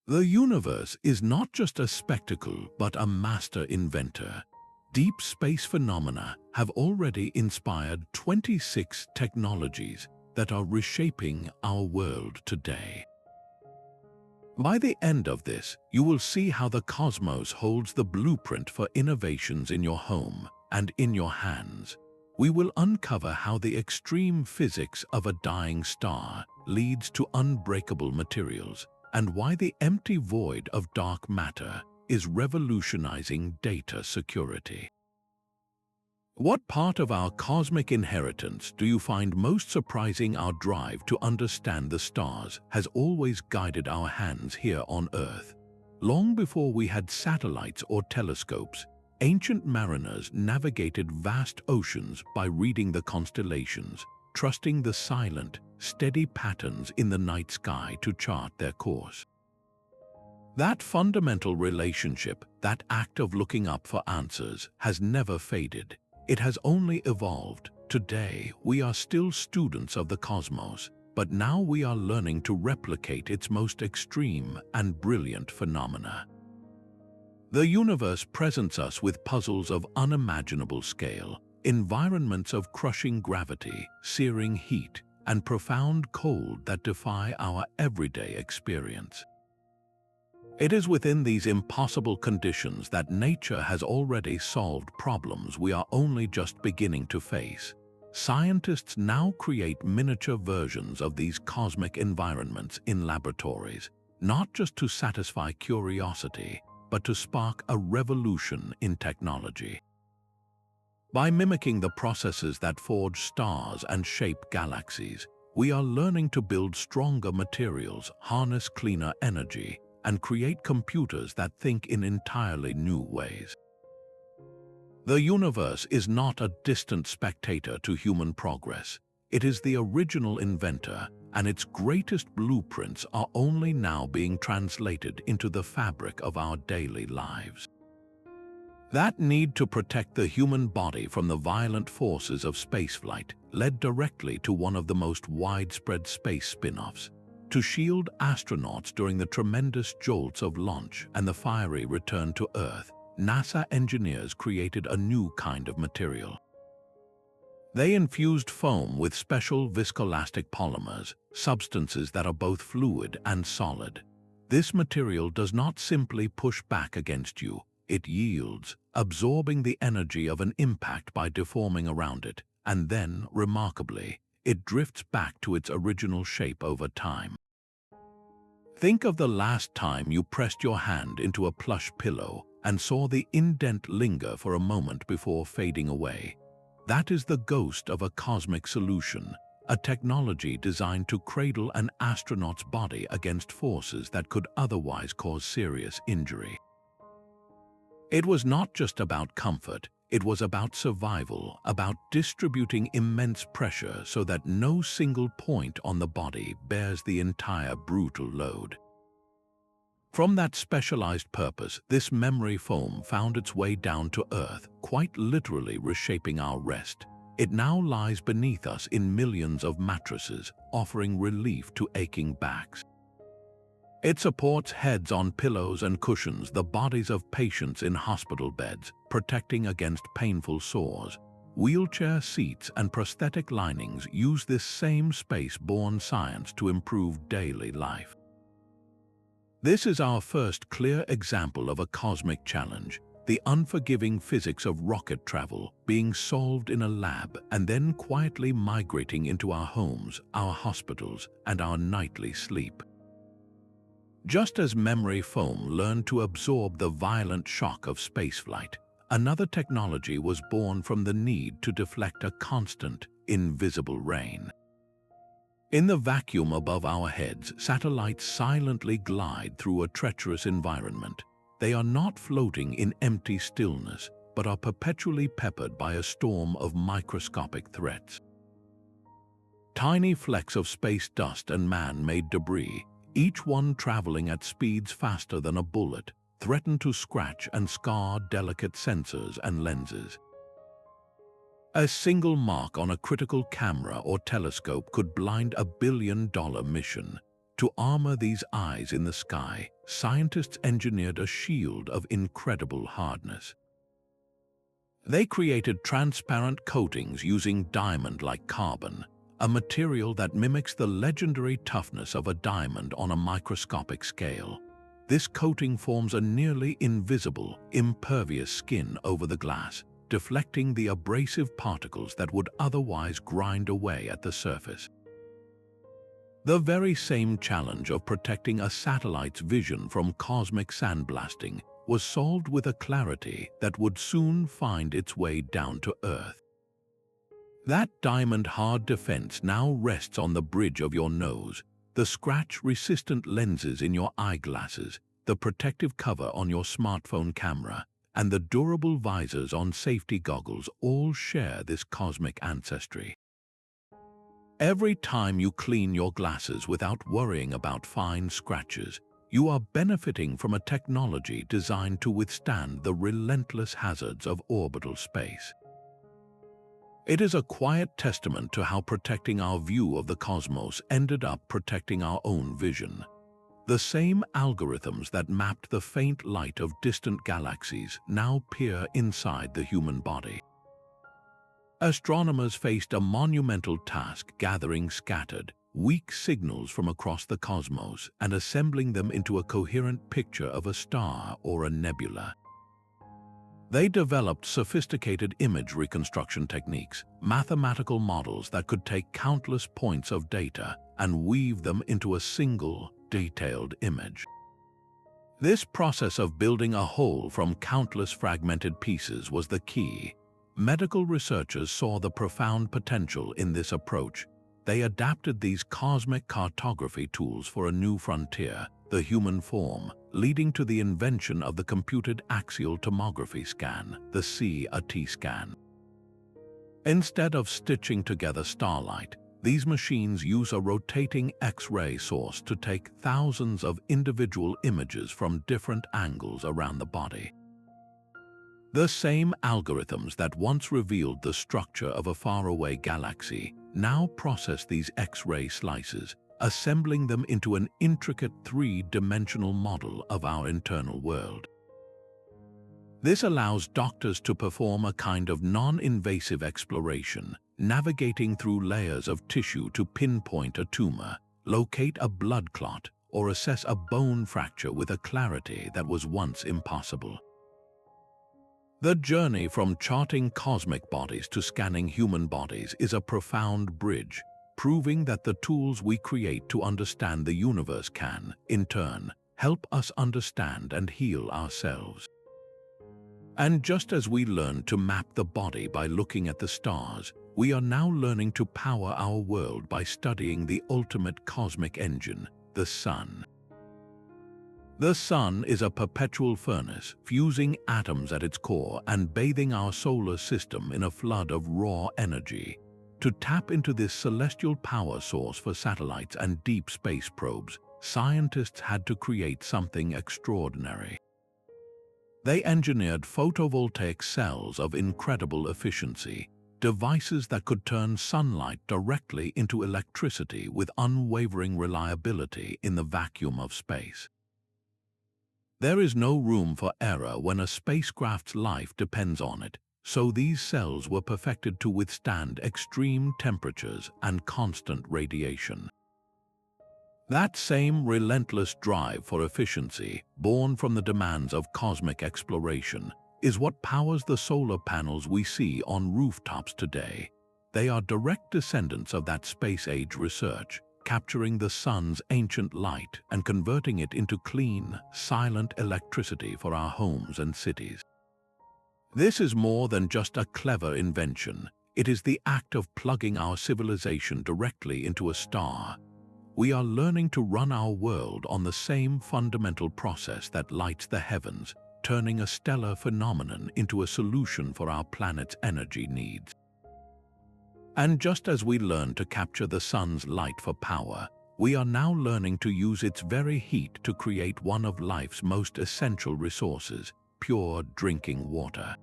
The universe is not just a spectacle but a master inventor. Deep space phenomena have already inspired 26 technologies that are reshaping our world today. By the end of this, you will see how the cosmos holds the blueprint for innovations in your home and in your hands. We will uncover how the extreme physics of a dying star leads to unbreakable materials, and why the empty void of dark matter is revolutionizing data security. What part of our cosmic inheritance do you find most surprising? Our drive to understand the stars has always guided our hands here on Earth. Long before we had satellites or telescopes, ancient mariners navigated vast oceans by reading the constellations, trusting the silent, steady patterns in the night sky to chart their course. That fundamental relationship, that act of looking up for answers, has never faded. It has only evolved. Today, we are still students of the cosmos, but now we are learning to replicate its most extreme and brilliant phenomena. The universe presents us with puzzles of unimaginable scale, environments of crushing gravity, searing heat, and profound cold that defy our everyday experience. It is within these impossible conditions that nature has already solved problems we are only just beginning to face. Scientists now create miniature versions of these cosmic environments in laboratories, not just to satisfy curiosity, but to spark a revolution in technology. By mimicking the processes that forge stars and shape galaxies, we are learning to build stronger materials, harness cleaner energy, and create computers that think in entirely new ways. The universe is not a distant spectator to human progress. It is the original inventor, and its greatest blueprints are only now being translated into the fabric of our daily lives. That need to protect the human body from the violent forces of spaceflight led directly to one of the most widespread space spin-offs. To shield astronauts during the tremendous jolts of launch and the fiery return to Earth, NASA engineers created a new kind of material. They infused foam with special viscoelastic polymers, substances that are both fluid and solid. This material does not simply push back against you, it yields, absorbing the energy of an impact by deforming around it, and then, remarkably, it drifts back to its original shape over time. Think of the last time you pressed your hand into a plush pillow and saw the indent linger for a moment before fading away. That is the ghost of a cosmic solution, a technology designed to cradle an astronaut's body against forces that could otherwise cause serious injury. It was not just about comfort. It was about survival, about distributing immense pressure so that no single point on the body bears the entire brutal load. From that specialized purpose, this memory foam found its way down to Earth, quite literally reshaping our rest. It now lies beneath us in millions of mattresses, offering relief to aching backs. It supports heads on pillows and cushions, the bodies of patients in hospital beds, protecting against painful sores. Wheelchair seats and prosthetic linings use this same space-borne science to improve daily life. This is our first clear example of a cosmic challenge, the unforgiving physics of rocket travel being solved in a lab and then quietly migrating into our homes, our hospitals, and our nightly sleep. Just as memory foam learned to absorb the violent shock of spaceflight, another technology was born from the need to deflect a constant, invisible rain. In the vacuum above our heads, satellites silently glide through a treacherous environment. They are not floating in empty stillness, but are perpetually peppered by a storm of microscopic threats. Tiny flecks of space dust and man-made debris, each one traveling at speeds faster than a bullet, threaten to scratch and scar delicate sensors and lenses. A single mark on a critical camera or telescope could blind a billion-dollar mission. To armor these eyes in the sky, scientists engineered a shield of incredible hardness. They created transparent coatings using diamond-like carbon, a material that mimics the legendary toughness of a diamond on a microscopic scale. This coating forms a nearly invisible, impervious skin over the glass, deflecting the abrasive particles that would otherwise grind away at the surface. The very same challenge of protecting a satellite's vision from cosmic sandblasting was solved with a clarity that would soon find its way down to Earth. That diamond-hard defense now rests on the bridge of your nose, the scratch-resistant lenses in your eyeglasses, the protective cover on your smartphone camera, and the durable visors on safety goggles all share this cosmic ancestry. Every time you clean your glasses without worrying about fine scratches, you are benefiting from a technology designed to withstand the relentless hazards of orbital space. It is a quiet testament to how protecting our view of the cosmos ended up protecting our own vision. The same algorithms that mapped the faint light of distant galaxies now peer inside the human body. Astronomers faced a monumental task gathering scattered, weak signals from across the cosmos and assembling them into a coherent picture of a star or a nebula. They developed sophisticated image reconstruction techniques, mathematical models that could take countless points of data and weave them into a single, detailed image. This process of building a whole from countless fragmented pieces was the key. Medical researchers saw the profound potential in this approach. They adapted these cosmic cartography tools for a new frontier, the human form, leading to the invention of the computed axial tomography scan, the CAT scan. Instead of stitching together Starlight, these machines use a rotating X-ray source to take thousands of individual images from different angles around the body. The same algorithms that once revealed the structure of a faraway galaxy now process these X-ray slices, assembling them into an intricate three-dimensional model of our internal world. This allows doctors to perform a kind of non-invasive exploration, navigating through layers of tissue to pinpoint a tumor, locate a blood clot, or assess a bone fracture with a clarity that was once impossible. The journey from charting cosmic bodies to scanning human bodies is a profound bridge, proving that the tools we create to understand the universe can, in turn, help us understand and heal ourselves. And just as we learned to map the body by looking at the stars, we are now learning to power our world by studying the ultimate cosmic engine, the Sun. The Sun is a perpetual furnace, fusing atoms at its core and bathing our solar system in a flood of raw energy. To tap into this celestial power source for satellites and deep space probes, scientists had to create something extraordinary. They engineered photovoltaic cells of incredible efficiency, devices that could turn sunlight directly into electricity with unwavering reliability in the vacuum of space. There is no room for error when a spacecraft's life depends on it, so these cells were perfected to withstand extreme temperatures and constant radiation. That same relentless drive for efficiency, born from the demands of cosmic exploration, is what powers the solar panels we see on rooftops today. They are direct descendants of that space-age research, capturing the sun's ancient light and converting it into clean, silent electricity for our homes and cities. This is more than just a clever invention. It is the act of plugging our civilization directly into a star. We are learning to run our world on the same fundamental process that lights the heavens, turning a stellar phenomenon into a solution for our planet's energy needs. And just as we learn to capture the sun's light for power, we are now learning to use its very heat to create one of life's most essential resources, pure drinking water.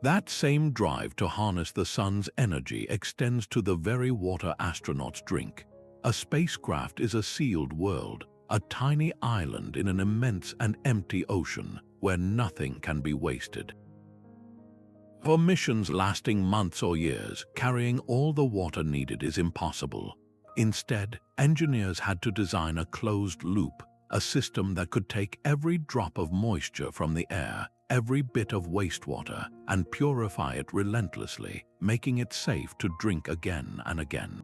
That same drive to harness the sun's energy extends to the very water astronauts drink. A spacecraft is a sealed world, a tiny island in an immense and empty ocean where nothing can be wasted. For missions lasting months or years, carrying all the water needed is impossible. Instead, engineers had to design a closed loop, a system that could take every drop of moisture from the air, every bit of wastewater, and purify it relentlessly, making it safe to drink again and again.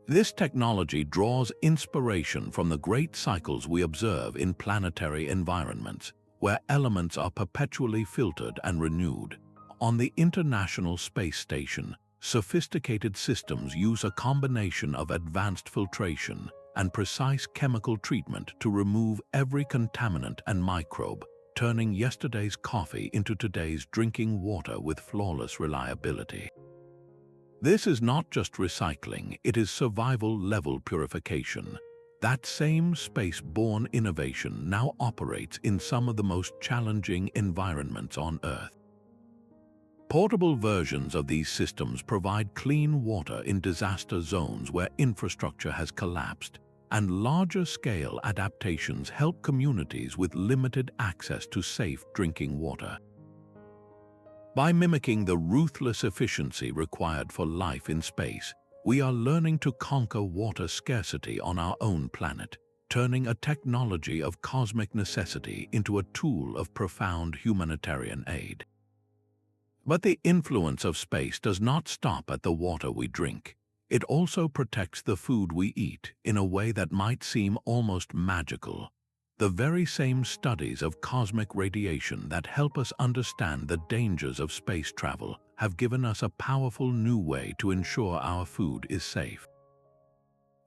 This technology draws inspiration from the great cycles we observe in planetary environments, where elements are perpetually filtered and renewed. On the International Space Station, sophisticated systems use a combination of advanced filtration and precise chemical treatment to remove every contaminant and microbe, turning yesterday's coffee into today's drinking water with flawless reliability. This is not just recycling, it is survival-level purification. That same space-borne innovation now operates in some of the most challenging environments on Earth. Portable versions of these systems provide clean water in disaster zones where infrastructure has collapsed, and larger-scale adaptations help communities with limited access to safe drinking water. By mimicking the ruthless efficiency required for life in space, we are learning to conquer water scarcity on our own planet, turning a technology of cosmic necessity into a tool of profound humanitarian aid. But the influence of space does not stop at the water we drink. It also protects the food we eat in a way that might seem almost magical. The very same studies of cosmic radiation that help us understand the dangers of space travel have given us a powerful new way to ensure our food is safe.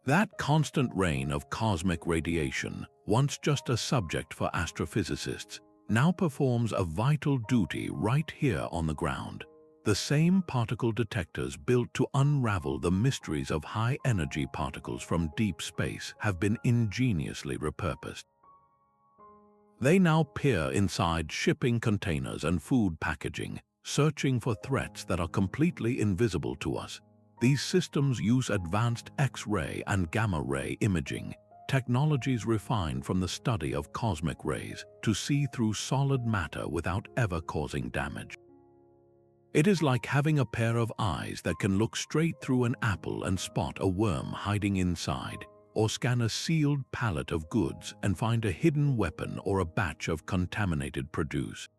That constant rain of cosmic radiation, once just a subject for astrophysicists, now performs a vital duty right here on the ground. The same particle detectors built to unravel the mysteries of high-energy particles from deep space have been ingeniously repurposed. They now peer inside shipping containers and food packaging, searching for threats that are completely invisible to us. These systems use advanced X-ray and gamma-ray imaging, technologies refined from the study of cosmic rays, to see through solid matter without ever causing damage. It is like having a pair of eyes that can look straight through an apple and spot a worm hiding inside, or scan a sealed pallet of goods and find a hidden weapon or a batch of contaminated produce.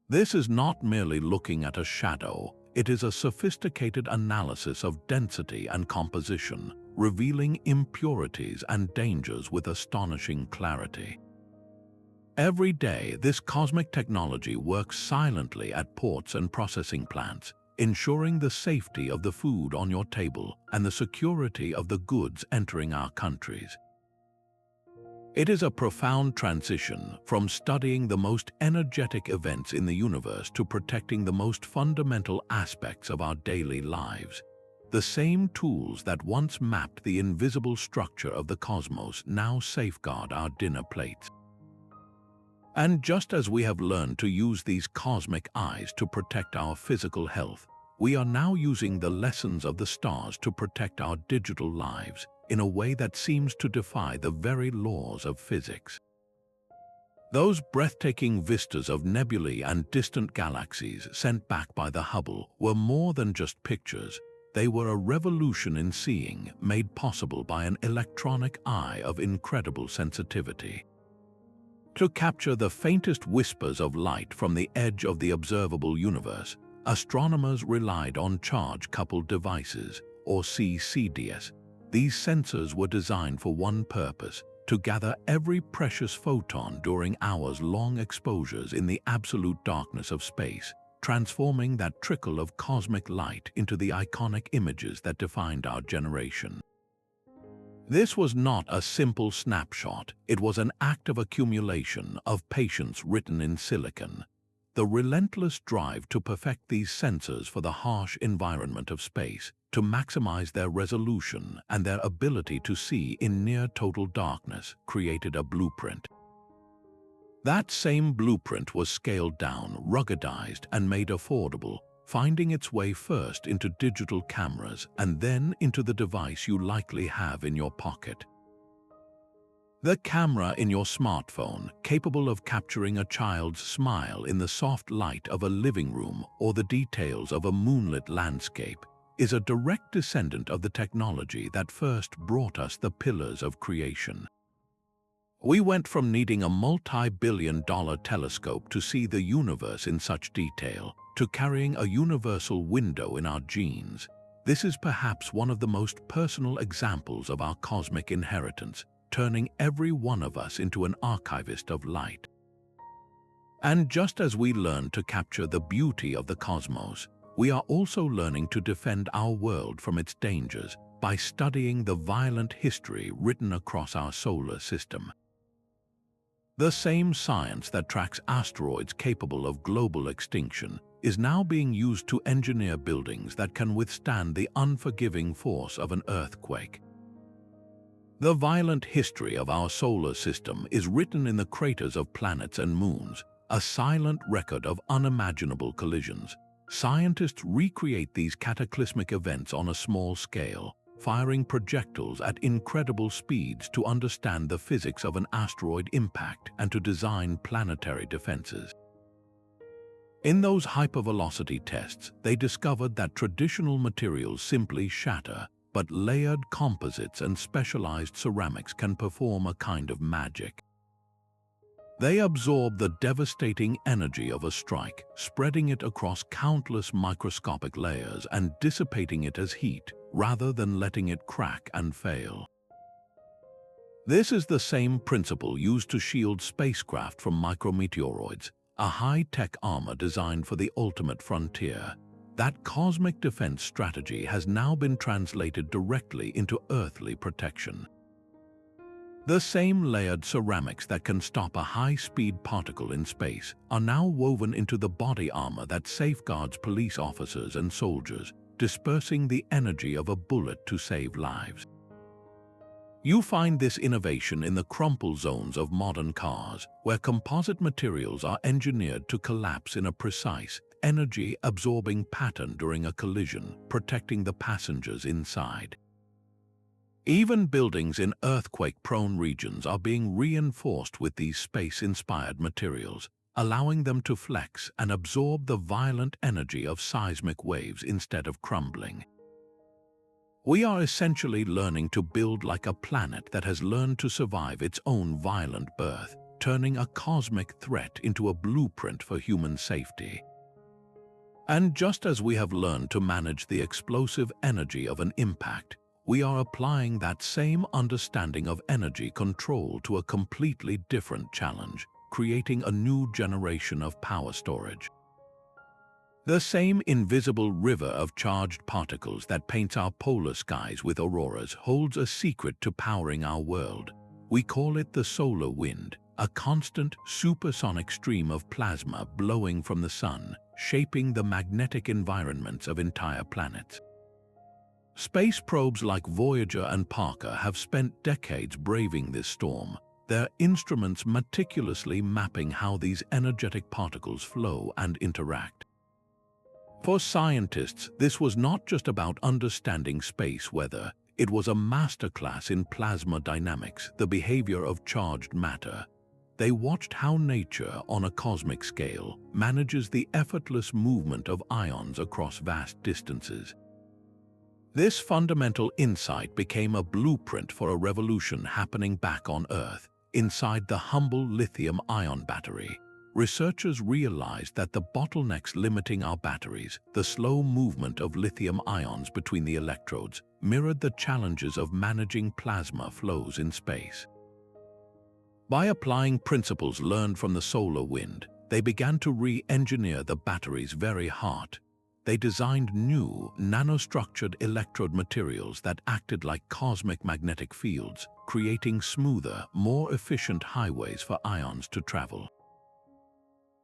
This is not merely looking at a shadow, it is a sophisticated analysis of density and composition, revealing impurities and dangers with astonishing clarity. Every day, this cosmic technology works silently at ports and processing plants, ensuring the safety of the food on your table and the security of the goods entering our countries. It is a profound transition from studying the most energetic events in the universe to protecting the most fundamental aspects of our daily lives. The same tools that once mapped the invisible structure of the cosmos now safeguard our dinner plates. And just as we have learned to use these cosmic eyes to protect our physical health, we are now using the lessons of the stars to protect our digital lives in a way that seems to defy the very laws of physics. Those breathtaking vistas of nebulae and distant galaxies sent back by the Hubble were more than just pictures. They were a revolution in seeing, made possible by an electronic eye of incredible sensitivity. To capture the faintest whispers of light from the edge of the observable universe, astronomers relied on charge-coupled devices, or CCDs. These sensors were designed for one purpose: to gather every precious photon during hours-long exposures in the absolute darkness of space, transforming that trickle of cosmic light into the iconic images that defined our generation. This was not a simple snapshot, it was an act of accumulation, of patience written in silicon. The relentless drive to perfect these sensors for the harsh environment of space, to maximize their resolution and their ability to see in near-total darkness, created a blueprint. That same blueprint was scaled down, ruggedized, and made affordable, finding its way first into digital cameras and then into the device you likely have in your pocket. The camera in your smartphone, capable of capturing a child's smile in the soft light of a living room or the details of a moonlit landscape, is a direct descendant of the technology that first brought us the pillars of creation. We went from needing a multi-billion-dollar telescope to see the universe in such detail, to carrying a universal window in our genes. This is perhaps one of the most personal examples of our cosmic inheritance, turning every one of us into an archivist of light. And just as we learn to capture the beauty of the cosmos, we are also learning to defend our world from its dangers by studying the violent history written across our solar system. The same science that tracks asteroids capable of global extinction is now being used to engineer buildings that can withstand the unforgiving force of an earthquake. The violent history of our solar system is written in the craters of planets and moons, a silent record of unimaginable collisions. Scientists recreate these cataclysmic events on a small scale, firing projectiles at incredible speeds to understand the physics of an asteroid impact and to design planetary defenses. In those hypervelocity tests, they discovered that traditional materials simply shatter, but layered composites and specialized ceramics can perform a kind of magic. They absorb the devastating energy of a strike, spreading it across countless microscopic layers and dissipating it as heat, rather than letting it crack and fail. This is the same principle used to shield spacecraft from micrometeoroids, a high-tech armor designed for the ultimate frontier. That cosmic defense strategy has now been translated directly into earthly protection. The same layered ceramics that can stop a high-speed particle in space are now woven into the body armor that safeguards police officers and soldiers, dispersing the energy of a bullet to save lives. You find this innovation in the crumple zones of modern cars, where composite materials are engineered to collapse in a precise, energy-absorbing pattern during a collision, protecting the passengers inside. Even buildings in earthquake-prone regions are being reinforced with these space-inspired materials, allowing them to flex and absorb the violent energy of seismic waves instead of crumbling. We are essentially learning to build like a planet that has learned to survive its own violent birth, turning a cosmic threat into a blueprint for human safety. And just as we have learned to manage the explosive energy of an impact, we are applying that same understanding of energy control to a completely different challenge, creating a new generation of power storage. The same invisible river of charged particles that paints our polar skies with auroras holds a secret to powering our world. We call it the solar wind, a constant supersonic stream of plasma blowing from the sun, shaping the magnetic environments of entire planets. Space probes like Voyager and Parker have spent decades braving this storm, their instruments meticulously mapping how these energetic particles flow and interact. For scientists, this was not just about understanding space weather, it was a masterclass in plasma dynamics, the behavior of charged matter. They watched how nature, on a cosmic scale, manages the effortless movement of ions across vast distances. This fundamental insight became a blueprint for a revolution happening back on Earth, inside the humble lithium-ion battery. Researchers realized that the bottlenecks limiting our batteries, the slow movement of lithium ions between the electrodes, mirrored the challenges of managing plasma flows in space. By applying principles learned from the solar wind, they began to re-engineer the battery's very heart. They designed new, nanostructured electrode materials that acted like cosmic magnetic fields, creating smoother, more efficient highways for ions to travel.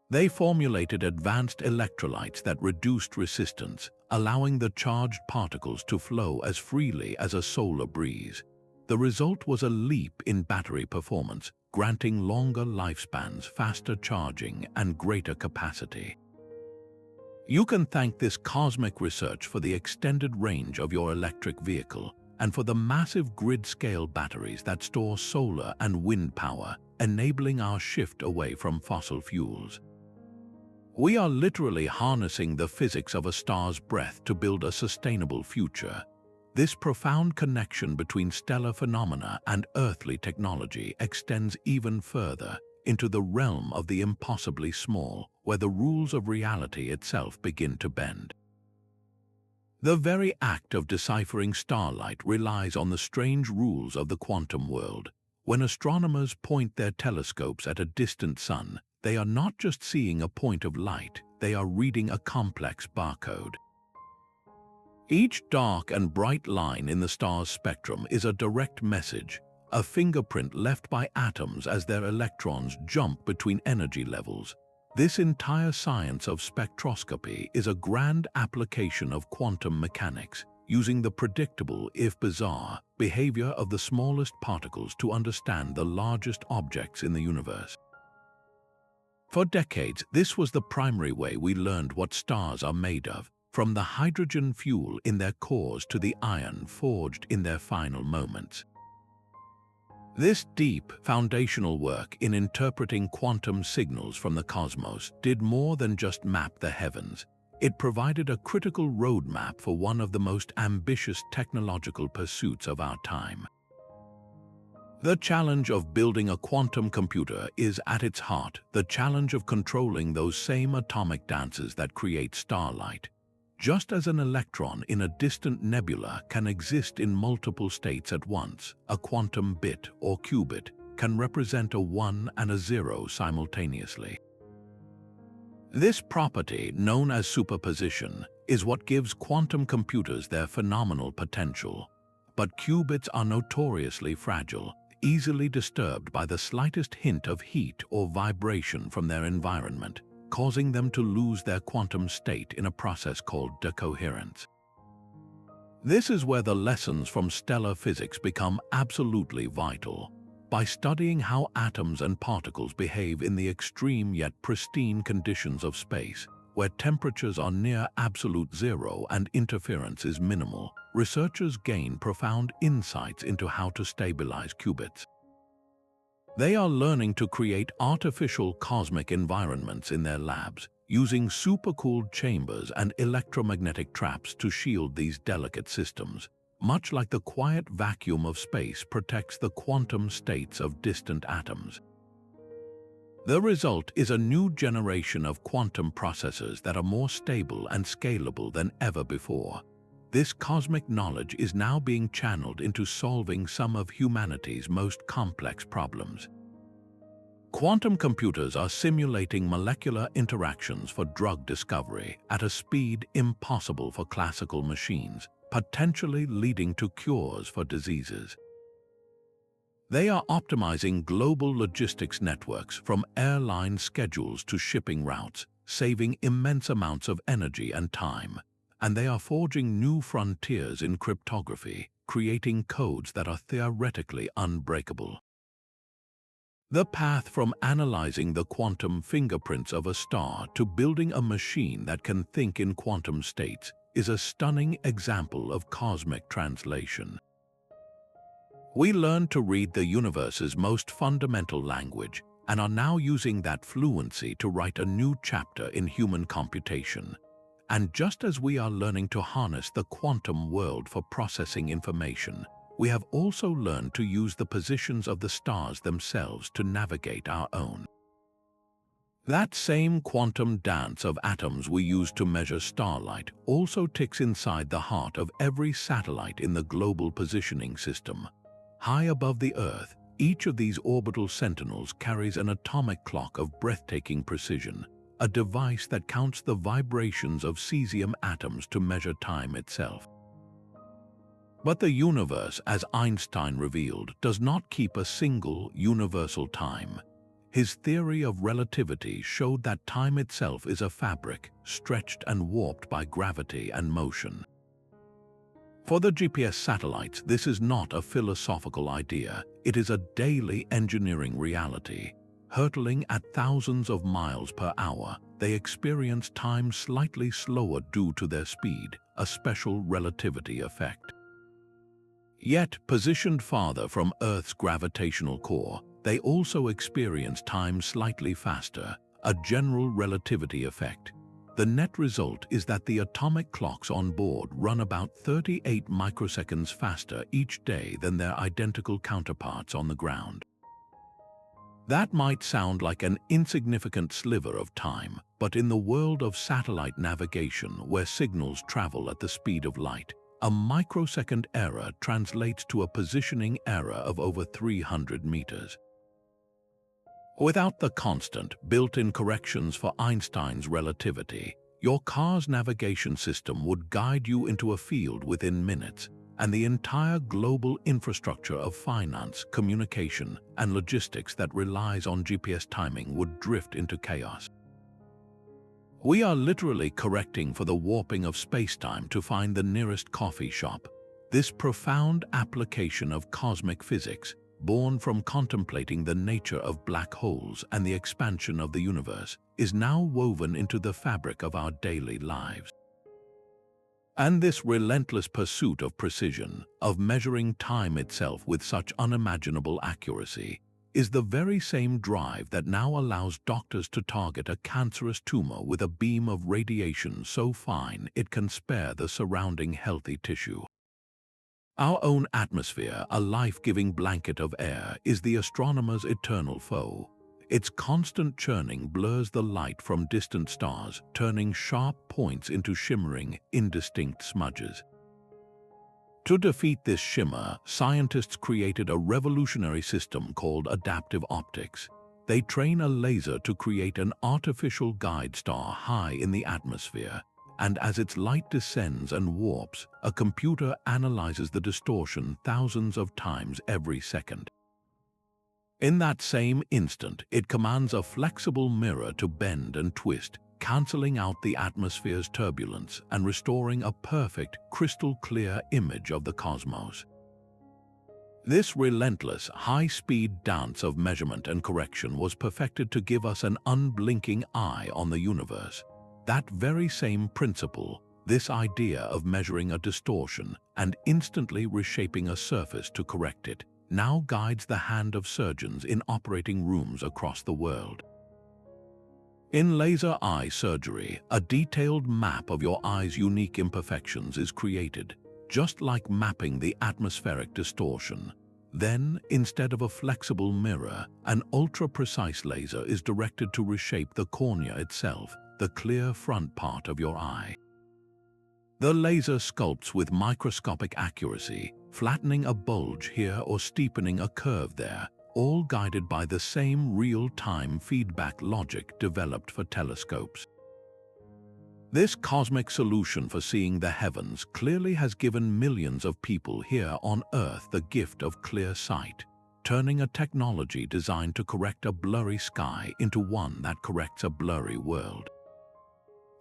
They formulated advanced electrolytes that reduced resistance, allowing the charged particles to flow as freely as a solar breeze. The result was a leap in battery performance, granting longer lifespans, faster charging, and greater capacity. You can thank this cosmic research for the extended range of your electric vehicle and for the massive grid-scale batteries that store solar and wind power, enabling our shift away from fossil fuels. We are literally harnessing the physics of a star's breath to build a sustainable future. This profound connection between stellar phenomena and earthly technology extends even further into the realm of the impossibly small, where the rules of reality itself begin to bend. The very act of deciphering starlight relies on the strange rules of the quantum world. When astronomers point their telescopes at a distant sun, they are not just seeing a point of light, they are reading a complex barcode. Each dark and bright line in the star's spectrum is a direct message, a fingerprint left by atoms as their electrons jump between energy levels. This entire science of spectroscopy is a grand application of quantum mechanics, using the predictable, if bizarre, behavior of the smallest particles to understand the largest objects in the universe. For decades, this was the primary way we learned what stars are made of, from the hydrogen fuel in their cores to the iron forged in their final moments. This deep, foundational work in interpreting quantum signals from the cosmos did more than just map the heavens. It provided a critical roadmap for one of the most ambitious technological pursuits of our time. The challenge of building a quantum computer is at its heart the challenge of controlling those same atomic dances that create starlight. Just as an electron in a distant nebula can exist in multiple states at once, a quantum bit or qubit can represent a 1 and a 0 simultaneously. This property, known as superposition, is what gives quantum computers their phenomenal potential. But qubits are notoriously fragile, easily disturbed by the slightest hint of heat or vibration from their environment, causing them to lose their quantum state in a process called decoherence. This is where the lessons from stellar physics become absolutely vital. By studying how atoms and particles behave in the extreme yet pristine conditions of space, where temperatures are near absolute zero and interference is minimal, researchers gain profound insights into how to stabilize qubits. They are learning to create artificial cosmic environments in their labs, using supercooled chambers and electromagnetic traps to shield these delicate systems, much like the quiet vacuum of space protects the quantum states of distant atoms. The result is a new generation of quantum processors that are more stable and scalable than ever before. This cosmic knowledge is now being channeled into solving some of humanity's most complex problems. Quantum computers are simulating molecular interactions for drug discovery at a speed impossible for classical machines, potentially leading to cures for diseases. They are optimizing global logistics networks from airline schedules to shipping routes, saving immense amounts of energy and time. And they are forging new frontiers in cryptography, creating codes that are theoretically unbreakable. The path from analyzing the quantum fingerprints of a star to building a machine that can think in quantum states is a stunning example of cosmic translation. We learned to read the universe's most fundamental language and are now using that fluency to write a new chapter in human computation. And just as we are learning to harness the quantum world for processing information, we have also learned to use the positions of the stars themselves to navigate our own. That same quantum dance of atoms we use to measure starlight also ticks inside the heart of every satellite in the global positioning system. High above the Earth, each of these orbital sentinels carries an atomic clock of breathtaking precision, a device that counts the vibrations of cesium atoms to measure time itself. But the universe, as Einstein revealed, does not keep a single, universal time. His theory of relativity showed that time itself is a fabric, stretched and warped by gravity and motion. For the GPS satellites, this is not a philosophical idea, it is a daily engineering reality. Hurtling at thousands of miles per hour, they experience time slightly slower due to their speed, a special relativity effect. Yet, positioned farther from Earth's gravitational core, they also experience time slightly faster, a general relativity effect. The net result is that the atomic clocks on board run about 38 microseconds faster each day than their identical counterparts on the ground. That might sound like an insignificant sliver of time, but in the world of satellite navigation where signals travel at the speed of light, a microsecond error translates to a positioning error of over 300 meters. Without the constant, built-in corrections for Einstein's relativity, your car's navigation system would guide you into a field within minutes, and the entire global infrastructure of finance, communication, and logistics that relies on GPS timing would drift into chaos. We are literally correcting for the warping of spacetime to find the nearest coffee shop. This profound application of cosmic physics, born from contemplating the nature of black holes and the expansion of the universe, is now woven into the fabric of our daily lives. And this relentless pursuit of precision, of measuring time itself with such unimaginable accuracy, is the very same drive that now allows doctors to target a cancerous tumor with a beam of radiation so fine it can spare the surrounding healthy tissue. Our own atmosphere, a life-giving blanket of air, is the astronomer's eternal foe. Its constant churning blurs the light from distant stars, turning sharp points into shimmering, indistinct smudges. To defeat this shimmer, scientists created a revolutionary system called adaptive optics. They train a laser to create an artificial guide star high in the atmosphere, and as its light descends and warps, a computer analyzes the distortion thousands of times every second. In that same instant, it commands a flexible mirror to bend and twist, cancelling out the atmosphere's turbulence and restoring a perfect, crystal-clear image of the cosmos. This relentless, high-speed dance of measurement and correction was perfected to give us an unblinking eye on the universe. That very same principle, this idea of measuring a distortion and instantly reshaping a surface to correct it, now guides the hand of surgeons in operating rooms across the world. In laser eye surgery, a detailed map of your eye's unique imperfections is created, just like mapping the atmospheric distortion. Then, instead of a flexible mirror, an ultra-precise laser is directed to reshape the cornea itself, the clear front part of your eye. The laser sculpts with microscopic accuracy, flattening a bulge here or steepening a curve there, all guided by the same real-time feedback logic developed for telescopes. This cosmic solution for seeing the heavens clearly has given millions of people here on Earth the gift of clear sight, turning a technology designed to correct a blurry sky into one that corrects a blurry world.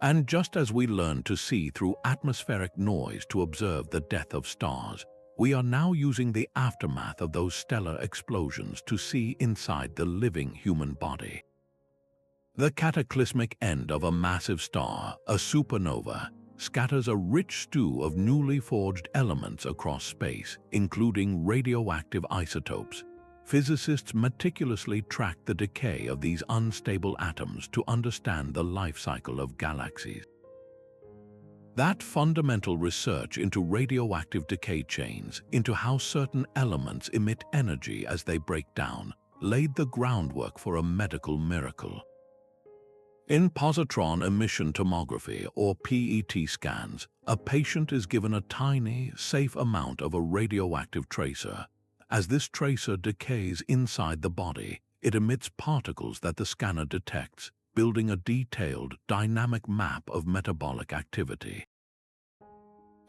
And just as we learned to see through atmospheric noise to observe the death of stars, we are now using the aftermath of those stellar explosions to see inside the living human body. The cataclysmic end of a massive star, a supernova, scatters a rich stew of newly forged elements across space, including radioactive isotopes. Physicists meticulously track the decay of these unstable atoms to understand the life cycle of galaxies. That fundamental research into radioactive decay chains, into how certain elements emit energy as they break down, laid the groundwork for a medical miracle. In positron emission tomography, or PET scans, a patient is given a tiny, safe amount of a radioactive tracer. As this tracer decays inside the body, it emits particles that the scanner detects, building a detailed, dynamic map of metabolic activity.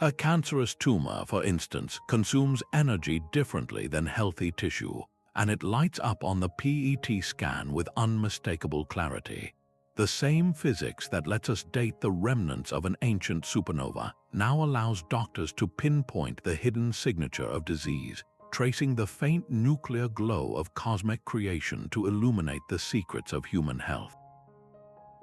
A cancerous tumor, for instance, consumes energy differently than healthy tissue, and it lights up on the PET scan with unmistakable clarity. The same physics that lets us date the remnants of an ancient supernova now allows doctors to pinpoint the hidden signature of disease, tracing the faint nuclear glow of cosmic creation to illuminate the secrets of human health.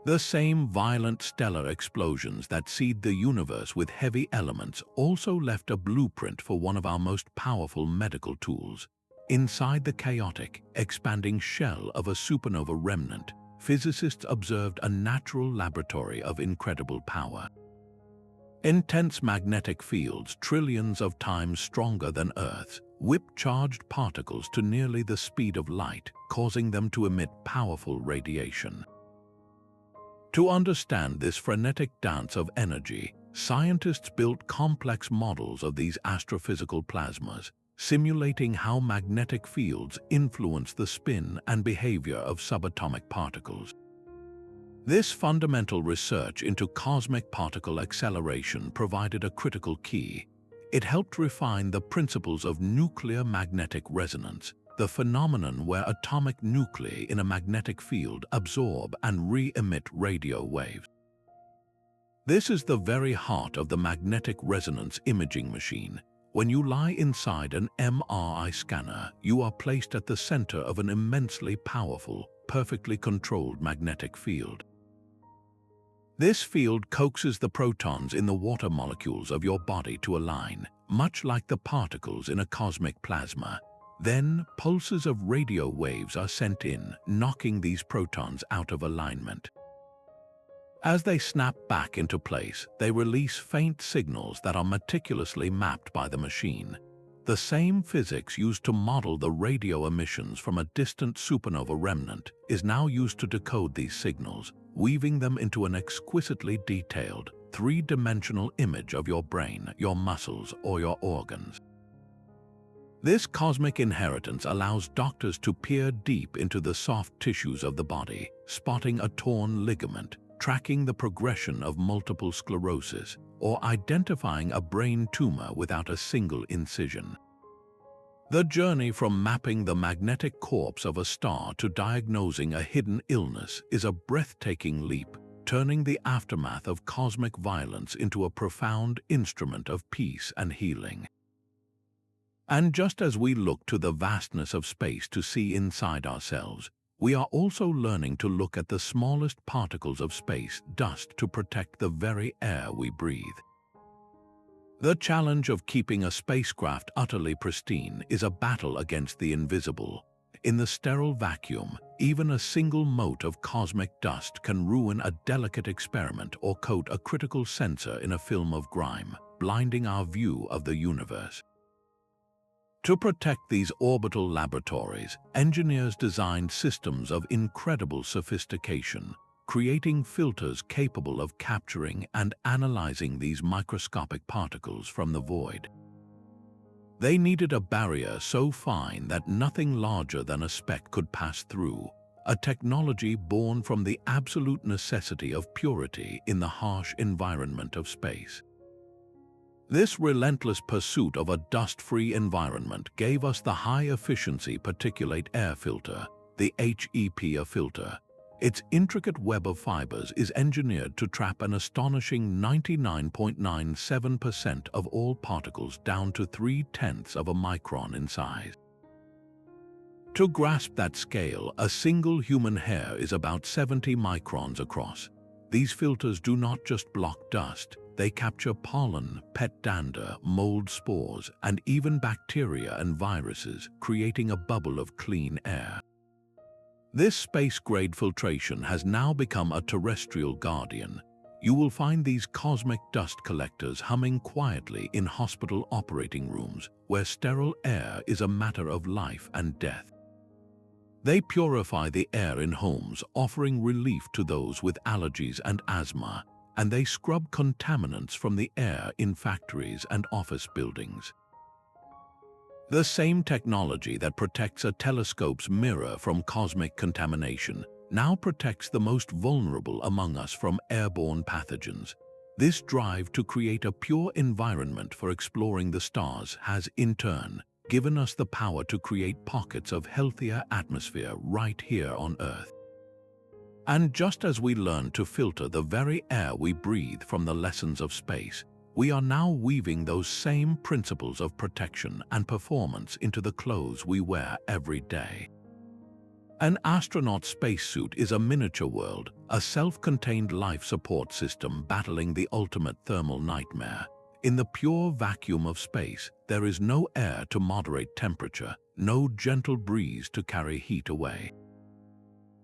The same violent stellar explosions that seed the universe with heavy elements also left a blueprint for one of our most powerful medical tools. Inside the chaotic, expanding shell of a supernova remnant, physicists observed a natural laboratory of incredible power. Intense magnetic fields, trillions of times stronger than Earth's, whip charged particles to nearly the speed of light, causing them to emit powerful radiation. To understand this frenetic dance of energy, scientists built complex models of these astrophysical plasmas, simulating how magnetic fields influence the spin and behavior of subatomic particles. This fundamental research into cosmic particle acceleration provided a critical key. It helped refine the principles of nuclear magnetic resonance, the phenomenon where atomic nuclei in a magnetic field absorb and re-emit radio waves. This is the very heart of the magnetic resonance imaging machine. When you lie inside an MRI scanner, you are placed at the center of an immensely powerful, perfectly controlled magnetic field. This field coaxes the protons in the water molecules of your body to align, much like the particles in a cosmic plasma. Then, pulses of radio waves are sent in, knocking these protons out of alignment. As they snap back into place, they release faint signals that are meticulously mapped by the machine. The same physics used to model the radio emissions from a distant supernova remnant is now used to decode these signals, weaving them into an exquisitely detailed, three-dimensional image of your brain, your muscles, or your organs. This cosmic inheritance allows doctors to peer deep into the soft tissues of the body, spotting a torn ligament, tracking the progression of multiple sclerosis, or identifying a brain tumor without a single incision. The journey from mapping the magnetic corpse of a star to diagnosing a hidden illness is a breathtaking leap, turning the aftermath of cosmic violence into a profound instrument of peace and healing. And just as we look to the vastness of space to see inside ourselves, we are also learning to look at the smallest particles of space dust to protect the very air we breathe. The challenge of keeping a spacecraft utterly pristine is a battle against the invisible. In the sterile vacuum, even a single mote of cosmic dust can ruin a delicate experiment or coat a critical sensor in a film of grime, blinding our view of the universe. To protect these orbital laboratories, engineers designed systems of incredible sophistication, creating filters capable of capturing and analyzing these microscopic particles from the void. They needed a barrier so fine that nothing larger than a speck could pass through, a technology born from the absolute necessity of purity in the harsh environment of space. This relentless pursuit of a dust-free environment gave us the high-efficiency particulate air filter, the HEPA filter. Its intricate web of fibers is engineered to trap an astonishing 99.97% of all particles down to 0.3 of a micron in size. To grasp that scale, a single human hair is about 70 microns across. These filters do not just block dust, they capture pollen, pet dander, mold spores, and even bacteria and viruses, creating a bubble of clean air. This space-grade filtration has now become a terrestrial guardian. You will find these cosmic dust collectors humming quietly in hospital operating rooms, where sterile air is a matter of life and death. They purify the air in homes, offering relief to those with allergies and asthma, and they scrub contaminants from the air in factories and office buildings. The same technology that protects a telescope's mirror from cosmic contamination now protects the most vulnerable among us from airborne pathogens. This drive to create a pure environment for exploring the stars has, in turn, given us the power to create pockets of healthier atmosphere right here on Earth. And just as we learn to filter the very air we breathe from the lessons of space, we are now weaving those same principles of protection and performance into the clothes we wear every day. An astronaut spacesuit is a miniature world, a self-contained life support system battling the ultimate thermal nightmare. In the pure vacuum of space, there is no air to moderate temperature, no gentle breeze to carry heat away.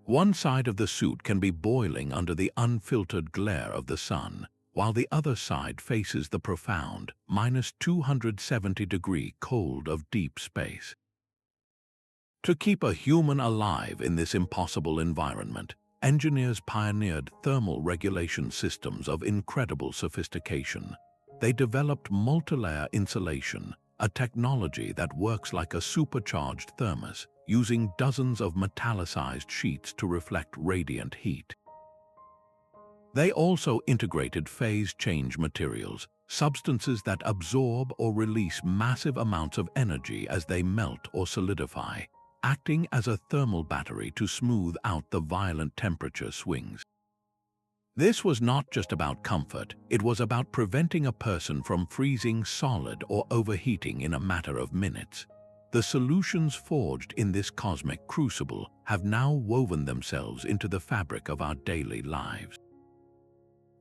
One side of the suit can be boiling under the unfiltered glare of the sun, while the other side faces the profound, -270-degree cold of deep space. To keep a human alive in this impossible environment, engineers pioneered thermal regulation systems of incredible sophistication. They developed multilayer insulation, a technology that works like a supercharged thermos, using dozens of metallicized sheets to reflect radiant heat. They also integrated phase change materials, substances that absorb or release massive amounts of energy as they melt or solidify, acting as a thermal battery to smooth out the violent temperature swings. This was not just about comfort, it was about preventing a person from freezing solid or overheating in a matter of minutes. The solutions forged in this cosmic crucible have now woven themselves into the fabric of our daily lives.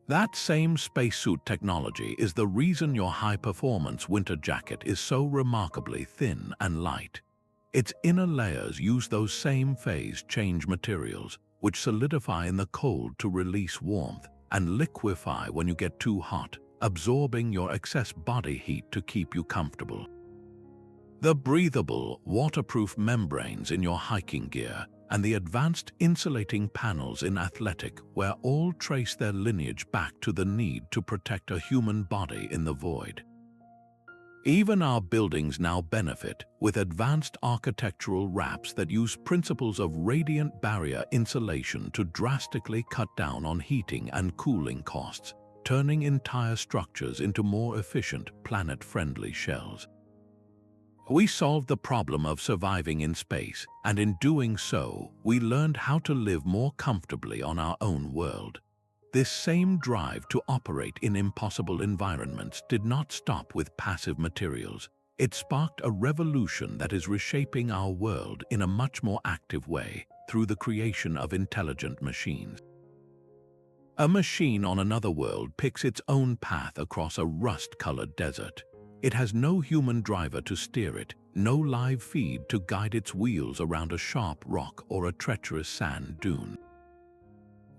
That same spacesuit technology is the reason your high-performance winter jacket is so remarkably thin and light. Its inner layers use those same phase change materials, which solidify in the cold to release warmth and liquefy when you get too hot, absorbing your excess body heat to keep you comfortable. The breathable, waterproof membranes in your hiking gear and the advanced insulating panels in athletic wear all trace their lineage back to the need to protect a human body in the void. Even our buildings now benefit with advanced architectural wraps that use principles of radiant barrier insulation to drastically cut down on heating and cooling costs, turning entire structures into more efficient, planet-friendly shells. We solved the problem of surviving in space, and in doing so, we learned how to live more comfortably on our own world. This same drive to operate in impossible environments did not stop with passive materials. It sparked a revolution that is reshaping our world in a much more active way through the creation of intelligent machines. A machine on another world picks its own path across a rust-colored desert. It has no human driver to steer it, no live feed to guide its wheels around a sharp rock or a treacherous sand dune.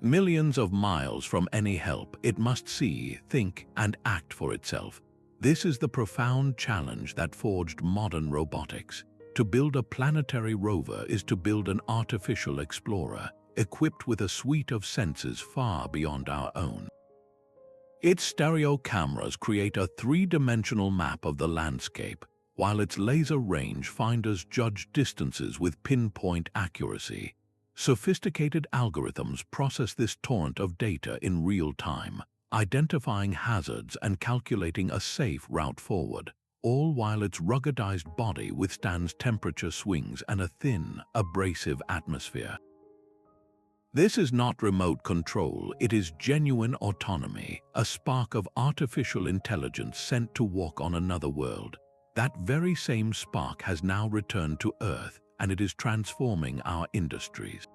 Millions of miles from any help, it must see, think, and act for itself. This is the profound challenge that forged modern robotics. To build a planetary rover is to build an artificial explorer, equipped with a suite of senses far beyond our own. Its stereo cameras create a three-dimensional map of the landscape, while its laser rangefinders judge distances with pinpoint accuracy. Sophisticated algorithms process this torrent of data in real time, identifying hazards and calculating a safe route forward, all while its ruggedized body withstands temperature swings and a thin, abrasive atmosphere. This is not remote control, it is genuine autonomy, a spark of artificial intelligence sent to walk on another world. That very same spark has now returned to Earth, and it is transforming our industries.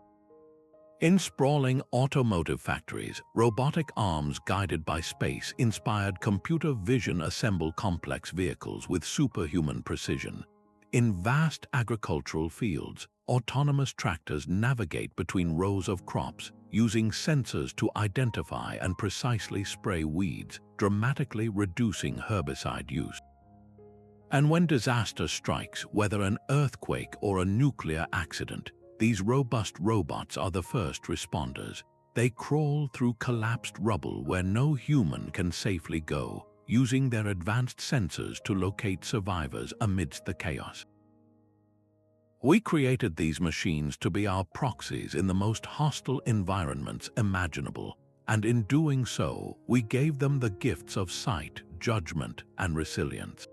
In sprawling automotive factories, robotic arms guided by space-inspired computer vision assemble complex vehicles with superhuman precision. In vast agricultural fields, autonomous tractors navigate between rows of crops, using sensors to identify and precisely spray weeds, dramatically reducing herbicide use. And when disaster strikes, whether an earthquake or a nuclear accident, these robust robots are the first responders. They crawl through collapsed rubble where no human can safely go, using their advanced sensors to locate survivors amidst the chaos. We created these machines to be our proxies in the most hostile environments imaginable, and in doing so, we gave them the gifts of sight, judgment, and resilience.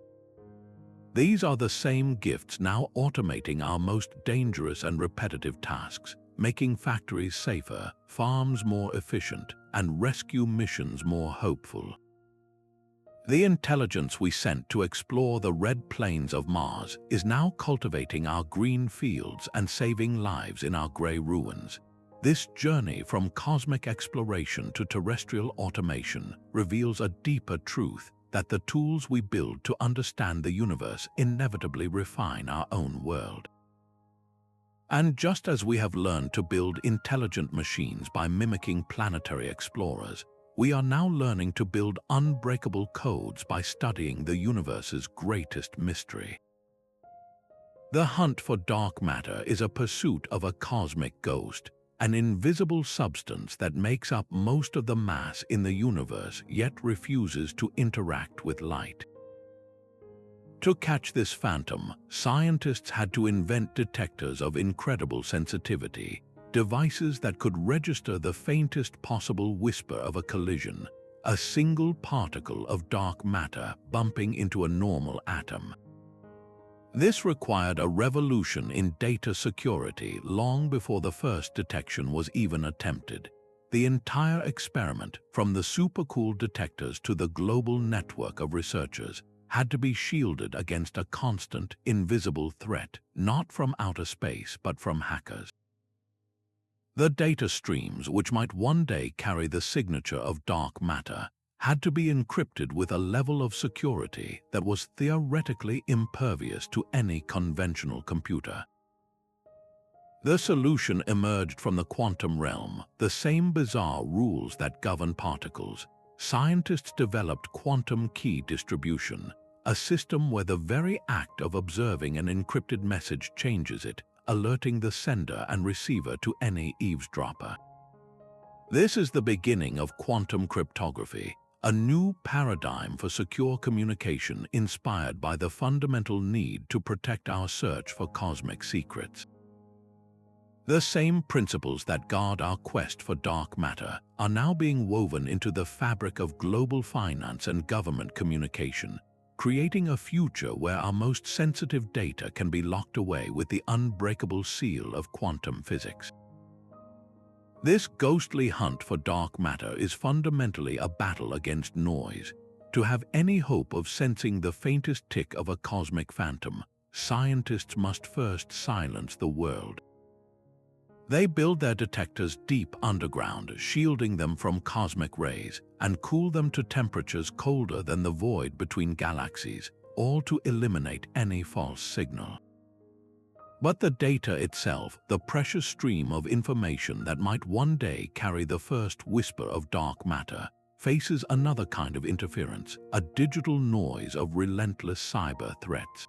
These are the same gifts now automating our most dangerous and repetitive tasks, making factories safer, farms more efficient, and rescue missions more hopeful. The intelligence we sent to explore the red plains of Mars is now cultivating our green fields and saving lives in our gray ruins. This journey from cosmic exploration to terrestrial automation reveals a deeper truth that the tools we build to understand the universe inevitably refine our own world. And just as we have learned to build intelligent machines by mimicking planetary explorers, we are now learning to build unbreakable codes by studying the universe's greatest mystery. The hunt for dark matter is a pursuit of a cosmic ghost, an invisible substance that makes up most of the mass in the universe yet refuses to interact with light. To catch this phantom, scientists had to invent detectors of incredible sensitivity, devices that could register the faintest possible whisper of a collision, a single particle of dark matter bumping into a normal atom. This required a revolution in data security long before the first detection was even attempted. The entire experiment, from the supercooled detectors to the global network of researchers, had to be shielded against a constant, invisible threat, not from outer space but from hackers. The data streams, which might one day carry the signature of dark matter, had to be encrypted with a level of security that was theoretically impervious to any conventional computer. The solution emerged from the quantum realm, the same bizarre rules that govern particles. Scientists developed quantum key distribution, a system where the very act of observing an encrypted message changes it, alerting the sender and receiver to any eavesdropper. This is the beginning of quantum cryptography, a new paradigm for secure communication inspired by the fundamental need to protect our search for cosmic secrets. The same principles that guard our quest for dark matter are now being woven into the fabric of global finance and government communication, creating a future where our most sensitive data can be locked away with the unbreakable seal of quantum physics. This ghostly hunt for dark matter is fundamentally a battle against noise. To have any hope of sensing the faintest tick of a cosmic phantom, scientists must first silence the world. They build their detectors deep underground, shielding them from cosmic rays, and cool them to temperatures colder than the void between galaxies, all to eliminate any false signal. But the data itself, the precious stream of information that might one day carry the first whisper of dark matter, faces another kind of interference, a digital noise of relentless cyber threats.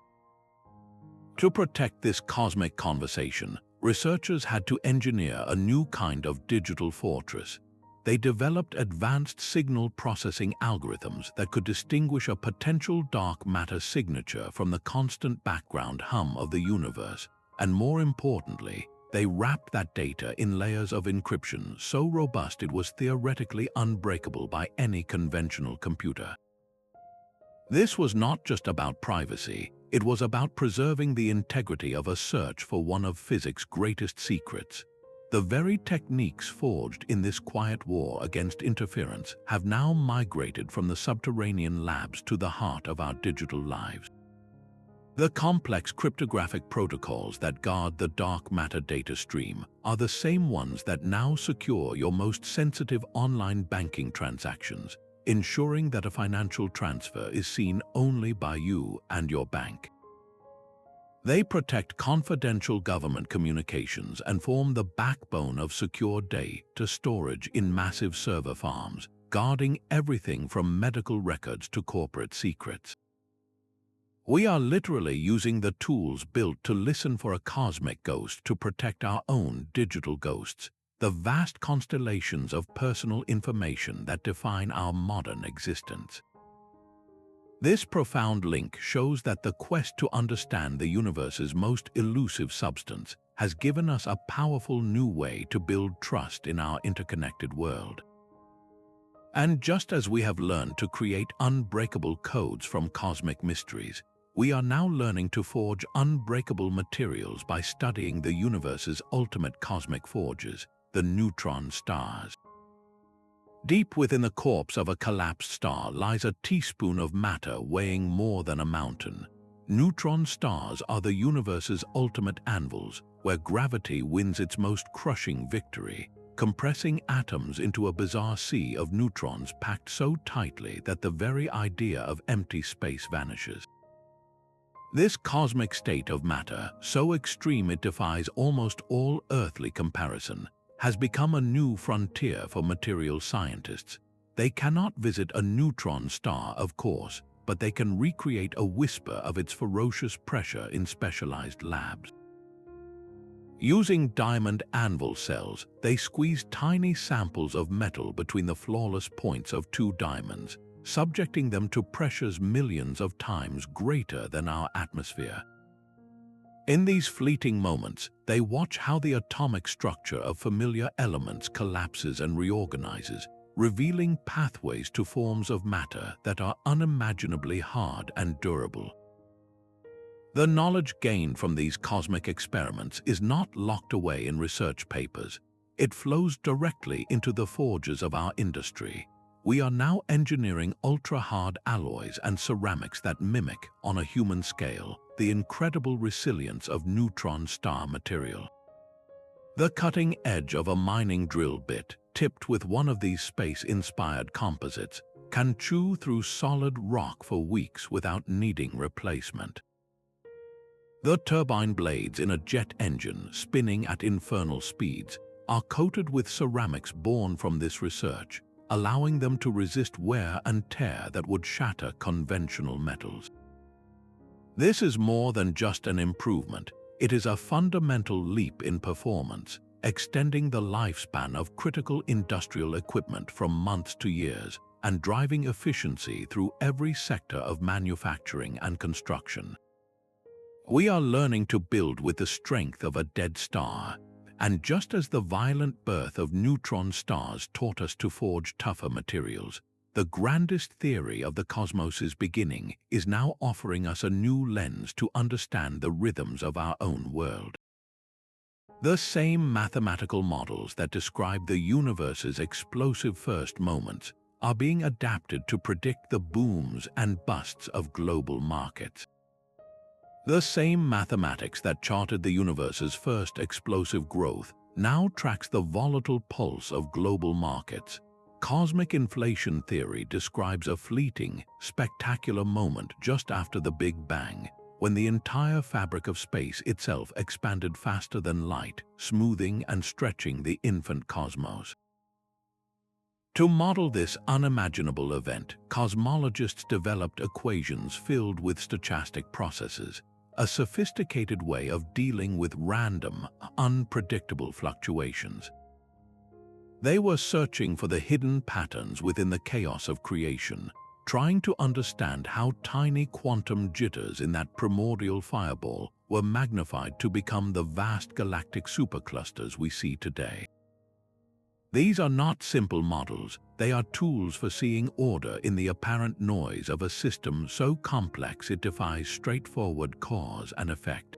To protect this cosmic conversation, researchers had to engineer a new kind of digital fortress. They developed advanced signal processing algorithms that could distinguish a potential dark matter signature from the constant background hum of the universe. And more importantly, they wrapped that data in layers of encryption so robust it was theoretically unbreakable by any conventional computer. This was not just about privacy, it was about preserving the integrity of a search for one of physics' greatest secrets. The very techniques forged in this quiet war against interference have now migrated from the subterranean labs to the heart of our digital lives. The complex cryptographic protocols that guard the dark matter data stream are the same ones that now secure your most sensitive online banking transactions, ensuring that a financial transfer is seen only by you and your bank. They protect confidential government communications and form the backbone of secure data storage in massive server farms, guarding everything from medical records to corporate secrets. We are literally using the tools built to listen for a cosmic ghost to protect our own digital ghosts, the vast constellations of personal information that define our modern existence. This profound link shows that the quest to understand the universe's most elusive substance has given us a powerful new way to build trust in our interconnected world. And just as we have learned to create unbreakable codes from cosmic mysteries, we are now learning to forge unbreakable materials by studying the universe's ultimate cosmic forges, the neutron stars. Deep within the corpse of a collapsed star lies a teaspoon of matter weighing more than a mountain. Neutron stars are the universe's ultimate anvils, where gravity wins its most crushing victory, compressing atoms into a bizarre sea of neutrons packed so tightly that the very idea of empty space vanishes. This cosmic state of matter, so extreme it defies almost all earthly comparison, has become a new frontier for material scientists. They cannot visit a neutron star, of course, but they can recreate a whisper of its ferocious pressure in specialized labs. Using diamond anvil cells, they squeeze tiny samples of metal between the flawless points of two diamonds, subjecting them to pressures millions of times greater than our atmosphere. In these fleeting moments, they watch how the atomic structure of familiar elements collapses and reorganizes, revealing pathways to forms of matter that are unimaginably hard and durable. The knowledge gained from these cosmic experiments is not locked away in research papers. It flows directly into the forges of our industry. We are now engineering ultra-hard alloys and ceramics that mimic, on a human scale, the incredible resilience of neutron star material. The cutting edge of a mining drill bit, tipped with one of these space-inspired composites, can chew through solid rock for weeks without needing replacement. The turbine blades in a jet engine spinning at infernal speeds are coated with ceramics born from this research, allowing them to resist wear and tear that would shatter conventional metals. This is more than just an improvement. It is a fundamental leap in performance, extending the lifespan of critical industrial equipment from months to years and driving efficiency through every sector of manufacturing and construction. We are learning to build with the strength of a dead star, and just as the violent birth of neutron stars taught us to forge tougher materials, the grandest theory of the cosmos's beginning is now offering us a new lens to understand the rhythms of our own world. The same mathematical models that describe the universe's explosive first moments are being adapted to predict the booms and busts of global markets. The same mathematics that charted the universe's first explosive growth now tracks the volatile pulse of global markets. Cosmic inflation theory describes a fleeting, spectacular moment just after the Big Bang, when the entire fabric of space itself expanded faster than light, smoothing and stretching the infant cosmos. To model this unimaginable event, cosmologists developed equations filled with stochastic processes, a sophisticated way of dealing with random, unpredictable fluctuations. They were searching for the hidden patterns within the chaos of creation, trying to understand how tiny quantum jitters in that primordial fireball were magnified to become the vast galactic superclusters we see today. These are not simple models, they are tools for seeing order in the apparent noise of a system so complex it defies straightforward cause and effect.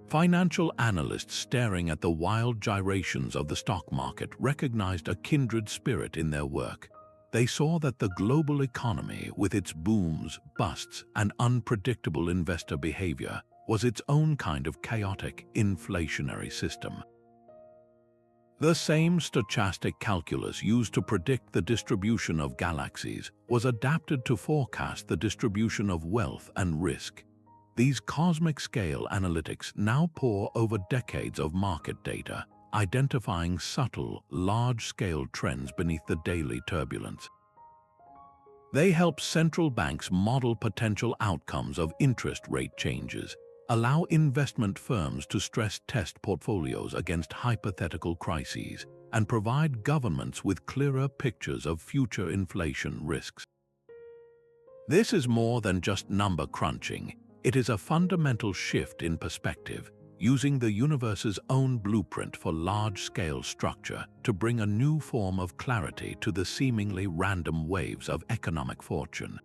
Financial analysts staring at the wild gyrations of the stock market recognized a kindred spirit in their work. They saw that the global economy, with its booms, busts, and unpredictable investor behavior, was its own kind of chaotic, inflationary system. The same stochastic calculus used to predict the distribution of galaxies was adapted to forecast the distribution of wealth and risk. These cosmic-scale analytics now pore over decades of market data, identifying subtle, large-scale trends beneath the daily turbulence. They help central banks model potential outcomes of interest rate changes, allow investment firms to stress-test portfolios against hypothetical crises, and provide governments with clearer pictures of future inflation risks. This is more than just number crunching. It is a fundamental shift in perspective, using the universe's own blueprint for large-scale structure to bring a new form of clarity to the seemingly random waves of economic fortune.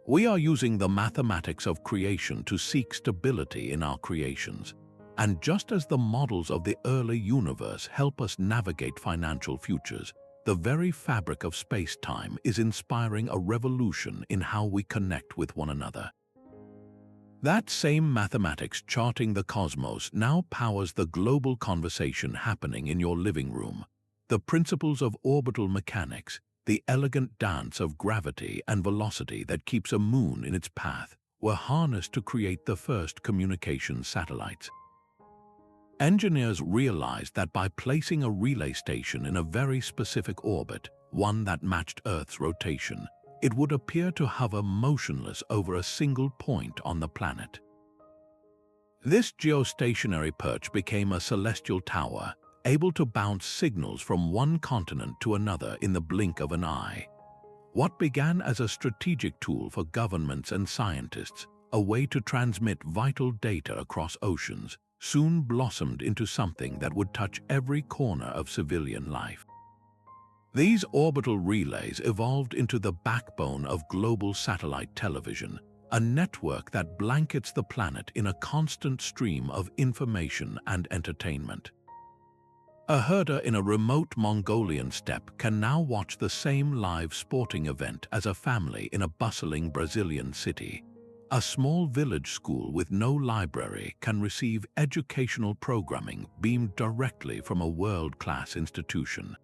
We are using the mathematics of creation to seek stability in our creations, and just as the models of the early universe help us navigate financial futures, the very fabric of space-time is inspiring a revolution in how we connect with one another. That same mathematics charting the cosmos now powers the global conversation happening in your living room. The principles of orbital mechanics, the elegant dance of gravity and velocity that keeps a moon in its path, were harnessed to create the first communication satellites. Engineers realized that by placing a relay station in a very specific orbit, one that matched Earth's rotation, it would appear to hover motionless over a single point on the planet. This geostationary perch became a celestial tower, able to bounce signals from one continent to another in the blink of an eye. What began as a strategic tool for governments and scientists, a way to transmit vital data across oceans, soon blossomed into something that would touch every corner of civilian life. These orbital relays evolved into the backbone of global satellite television, a network that blankets the planet in a constant stream of information and entertainment. A herder in a remote Mongolian steppe can now watch the same live sporting event as a family in a bustling Brazilian city. A small village school with no library can receive educational programming beamed directly from a world-class institution.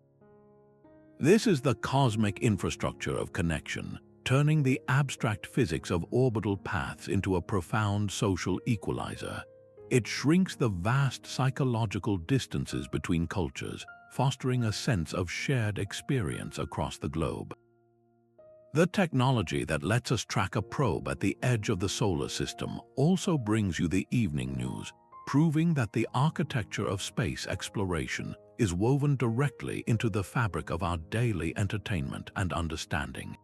This is the cosmic infrastructure of connection, turning the abstract physics of orbital paths into a profound social equalizer. It shrinks the vast psychological distances between cultures, fostering a sense of shared experience across the globe. The technology that lets us track a probe at the edge of the solar system also brings you the evening news, proving that the architecture of space exploration is woven directly into the fabric of our daily entertainment and understanding.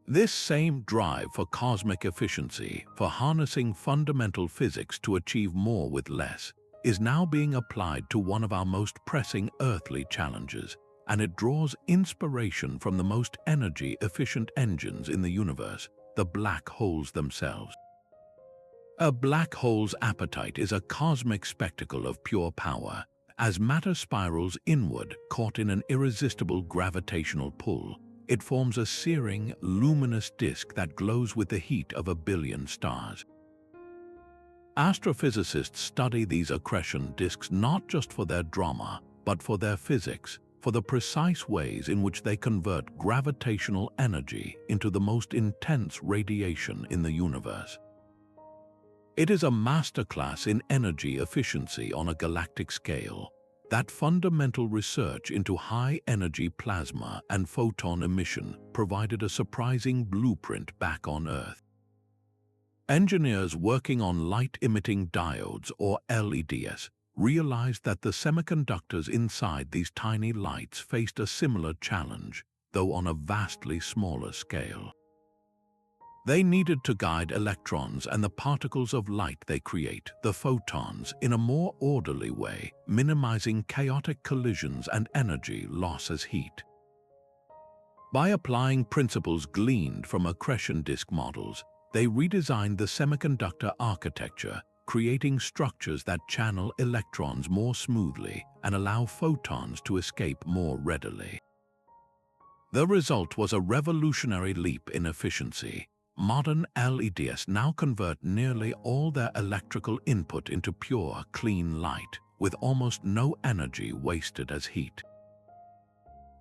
This same drive for cosmic efficiency, for harnessing fundamental physics to achieve more with less, is now being applied to one of our most pressing earthly challenges, and it draws inspiration from the most energy-efficient engines in the universe, the black holes themselves. A black hole's appetite is a cosmic spectacle of pure power. As matter spirals inward, caught in an irresistible gravitational pull, it forms a searing, luminous disk that glows with the heat of 1 billion stars. Astrophysicists study these accretion disks not just for their drama, but for their physics, for the precise ways in which they convert gravitational energy into the most intense radiation in the universe. It is a masterclass in energy efficiency on a galactic scale. That fundamental research into high-energy plasma and photon emission provided a surprising blueprint back on Earth. Engineers working on light-emitting diodes, or LEDs, realized that the semiconductors inside these tiny lights faced a similar challenge, though on a vastly smaller scale. They needed to guide electrons and the particles of light they create, the photons, in a more orderly way, minimizing chaotic collisions and energy loss as heat. By applying principles gleaned from accretion disk models, they redesigned the semiconductor architecture, creating structures that channel electrons more smoothly and allow photons to escape more readily. The result was a revolutionary leap in efficiency. Modern LEDs now convert nearly all their electrical input into pure, clean light, with almost no energy wasted as heat.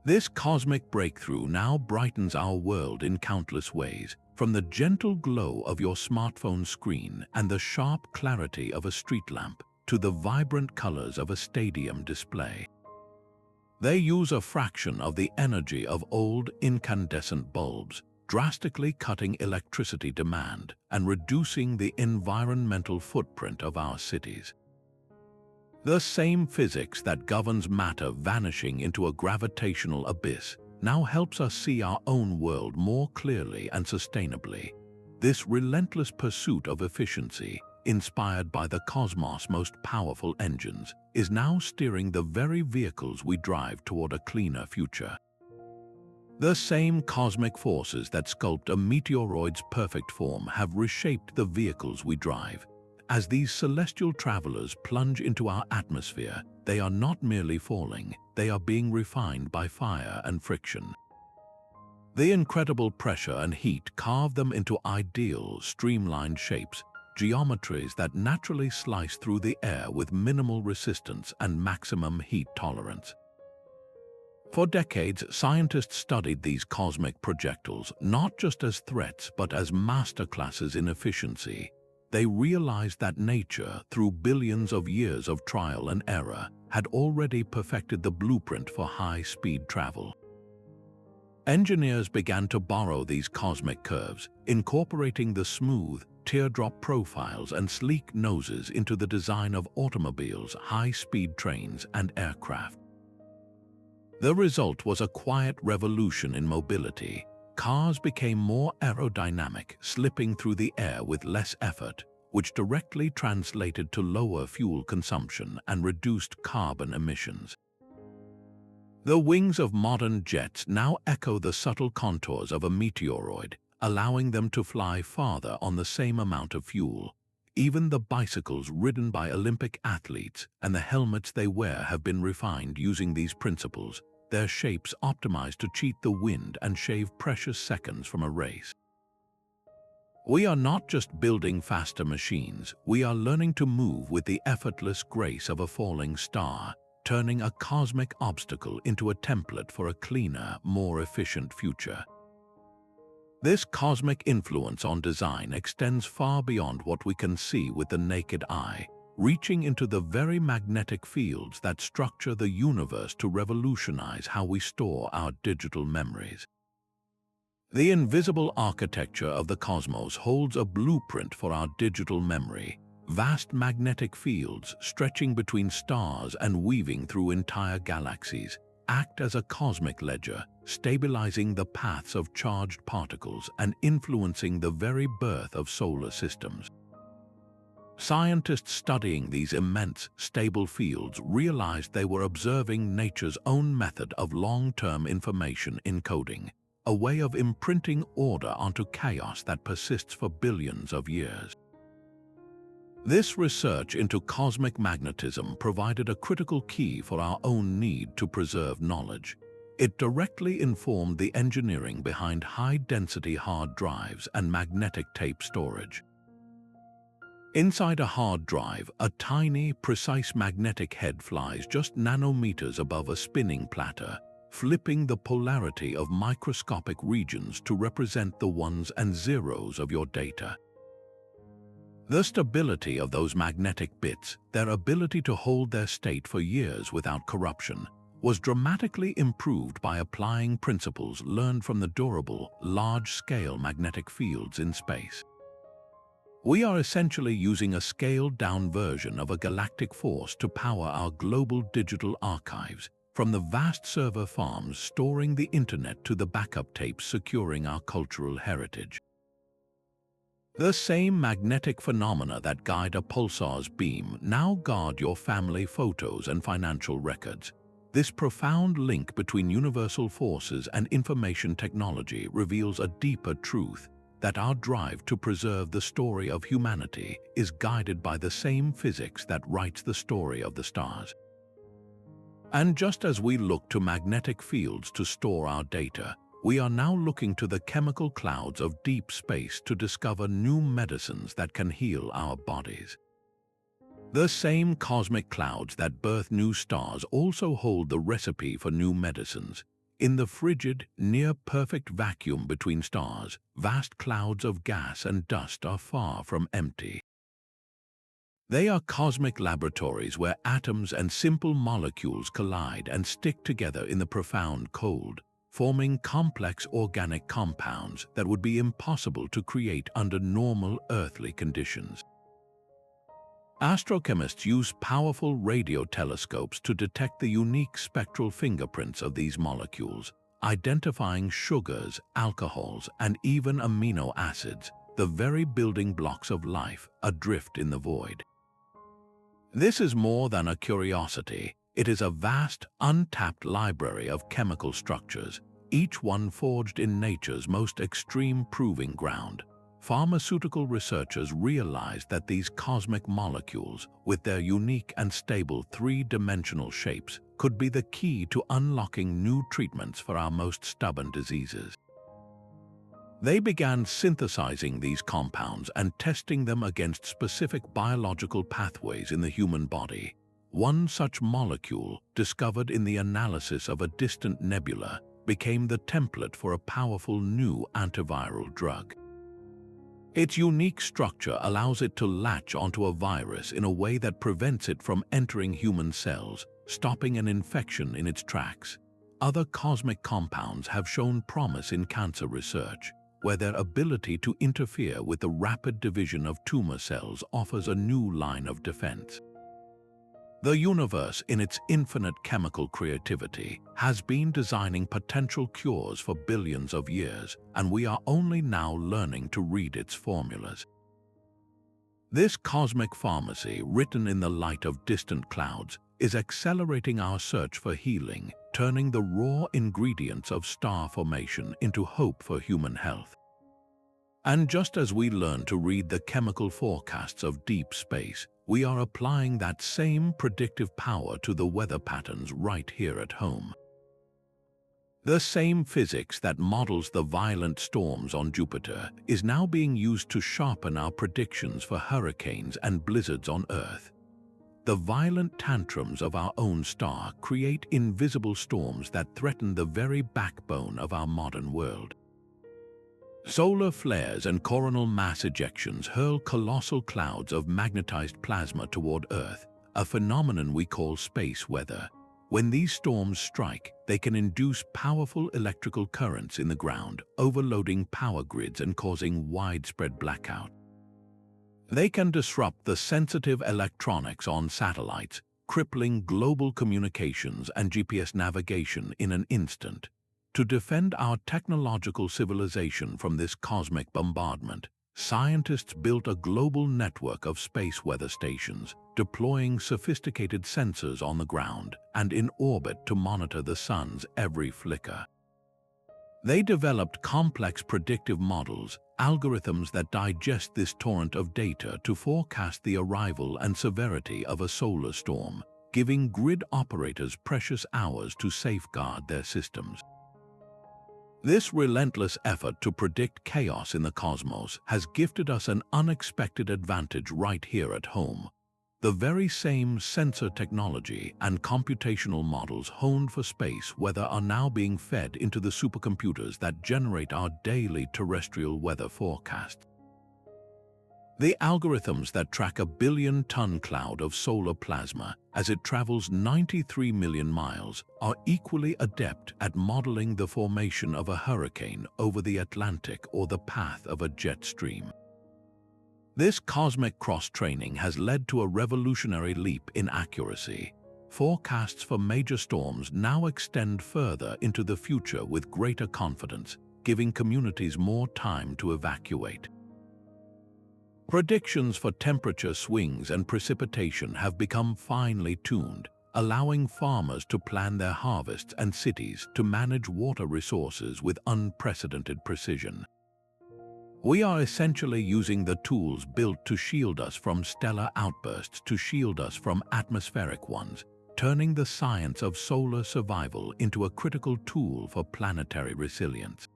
This cosmic breakthrough now brightens our world in countless ways, from the gentle glow of your smartphone screen and the sharp clarity of a street lamp to the vibrant colors of a stadium display. They use a fraction of the energy of old incandescent bulbs, drastically cutting electricity demand and reducing the environmental footprint of our cities. The same physics that governs matter vanishing into a gravitational abyss now helps us see our own world more clearly and sustainably. This relentless pursuit of efficiency, inspired by the cosmos' most powerful engines, is now steering the very vehicles we drive toward a cleaner future. The same cosmic forces that sculpt a meteoroid's perfect form have reshaped the vehicles we drive. As these celestial travelers plunge into our atmosphere, they are not merely falling, they are being refined by fire and friction. The incredible pressure and heat carve them into ideal, streamlined shapes, geometries that naturally slice through the air with minimal resistance and maximum heat tolerance. For decades, scientists studied these cosmic projectiles not just as threats but as masterclasses in efficiency. They realized that nature, through billions of years of trial and error, had already perfected the blueprint for high-speed travel. Engineers began to borrow these cosmic curves, incorporating the smooth, teardrop profiles and sleek noses into the design of automobiles, high-speed trains, and aircraft. The result was a quiet revolution in mobility. Cars became more aerodynamic, slipping through the air with less effort, which directly translated to lower fuel consumption and reduced carbon emissions. The wings of modern jets now echo the subtle contours of a meteoroid, allowing them to fly farther on the same amount of fuel. Even the bicycles ridden by Olympic athletes and the helmets they wear have been refined using these principles, their shapes optimized to cheat the wind and shave precious seconds from a race. We are not just building faster machines, we are learning to move with the effortless grace of a falling star, turning a cosmic obstacle into a template for a cleaner, more efficient future. This cosmic influence on design extends far beyond what we can see with the naked eye, reaching into the very magnetic fields that structure the universe to revolutionize how we store our digital memories. The invisible architecture of the cosmos holds a blueprint for our digital memory. Vast magnetic fields stretching between stars and weaving through entire galaxies act as a cosmic ledger, stabilizing the paths of charged particles and influencing the very birth of solar systems. Scientists studying these immense, stable fields realized they were observing nature's own method of long-term information encoding, a way of imprinting order onto chaos that persists for billions of years. This research into cosmic magnetism provided a critical key for our own need to preserve knowledge. It directly informed the engineering behind high-density hard drives and magnetic tape storage. Inside a hard drive, a tiny, precise magnetic head flies just nanometers above a spinning platter, flipping the polarity of microscopic regions to represent the ones and zeros of your data. The stability of those magnetic bits, their ability to hold their state for years without corruption, was dramatically improved by applying principles learned from the durable, large-scale magnetic fields in space. We are essentially using a scaled-down version of a galactic force to power our global digital archives, from the vast server farms storing the internet to the backup tapes securing our cultural heritage. The same magnetic phenomena that guide a pulsar's beam now guard your family photos and financial records. This profound link between universal forces and information technology reveals a deeper truth, that our drive to preserve the story of humanity is guided by the same physics that writes the story of the stars. And just as we look to magnetic fields to store our data, we are now looking to the chemical clouds of deep space to discover new medicines that can heal our bodies. The same cosmic clouds that birth new stars also hold the recipe for new medicines. In the frigid, near-perfect vacuum between stars, vast clouds of gas and dust are far from empty. They are cosmic laboratories where atoms and simple molecules collide and stick together in the profound cold, forming complex organic compounds that would be impossible to create under normal earthly conditions. Astrochemists use powerful radio telescopes to detect the unique spectral fingerprints of these molecules, identifying sugars, alcohols, and even amino acids, the very building blocks of life, adrift in the void. This is more than a curiosity. It is a vast, untapped library of chemical structures, each one forged in nature's most extreme proving ground. pharmaceutical researchers realized that these cosmic molecules, with their unique and stable three-dimensional shapes, could be the key to unlocking new treatments for our most stubborn diseases. They began synthesizing these compounds and testing them against specific biological pathways in the human body. One such molecule, discovered in the analysis of a distant nebula, became the template for a powerful new antiviral drug. Its unique structure allows it to latch onto a virus in a way that prevents it from entering human cells, stopping an infection in its tracks. Other cosmic compounds have shown promise in cancer research, where their ability to interfere with the rapid division of tumor cells offers a new line of defense. The universe, in its infinite chemical creativity, has been designing potential cures for billions of years, and we are only now learning to read its formulas. This cosmic pharmacy, written in the light of distant clouds, is accelerating our search for healing, turning the raw ingredients of star formation into hope for human health. And just as we learn to read the chemical forecasts of deep space, we are applying that same predictive power to the weather patterns right here at home. The same physics that models the violent storms on Jupiter is now being used to sharpen our predictions for hurricanes and blizzards on Earth. The violent tantrums of our own star create invisible storms that threaten the very backbone of our modern world. Solar flares and coronal mass ejections hurl colossal clouds of magnetized plasma toward Earth, a phenomenon we call space weather. When these storms strike, they can induce powerful electrical currents in the ground, overloading power grids and causing widespread blackout. They can disrupt the sensitive electronics on satellites, crippling global communications and GPS navigation in an instant. To defend our technological civilization from this cosmic bombardment, scientists built a global network of space weather stations, deploying sophisticated sensors on the ground and in orbit to monitor the sun's every flicker. They developed complex predictive models, algorithms that digest this torrent of data to forecast the arrival and severity of a solar storm, giving grid operators precious hours to safeguard their systems. This relentless effort to predict chaos in the cosmos has gifted us an unexpected advantage right here at home. The very same sensor technology and computational models honed for space weather are now being fed into the supercomputers that generate our daily terrestrial weather forecasts. The algorithms that track a billion-ton cloud of solar plasma as it travels 93 million miles are equally adept at modeling the formation of a hurricane over the Atlantic or the path of a jet stream. This cosmic cross-training has led to a revolutionary leap in accuracy. Forecasts for major storms now extend further into the future with greater confidence, giving communities more time to evacuate. Predictions for temperature swings and precipitation have become finely tuned, allowing farmers to plan their harvests and cities to manage water resources with unprecedented precision. We are essentially using the tools built to shield us from stellar outbursts to shield us from atmospheric ones, turning the science of solar survival into a critical tool for planetary resilience.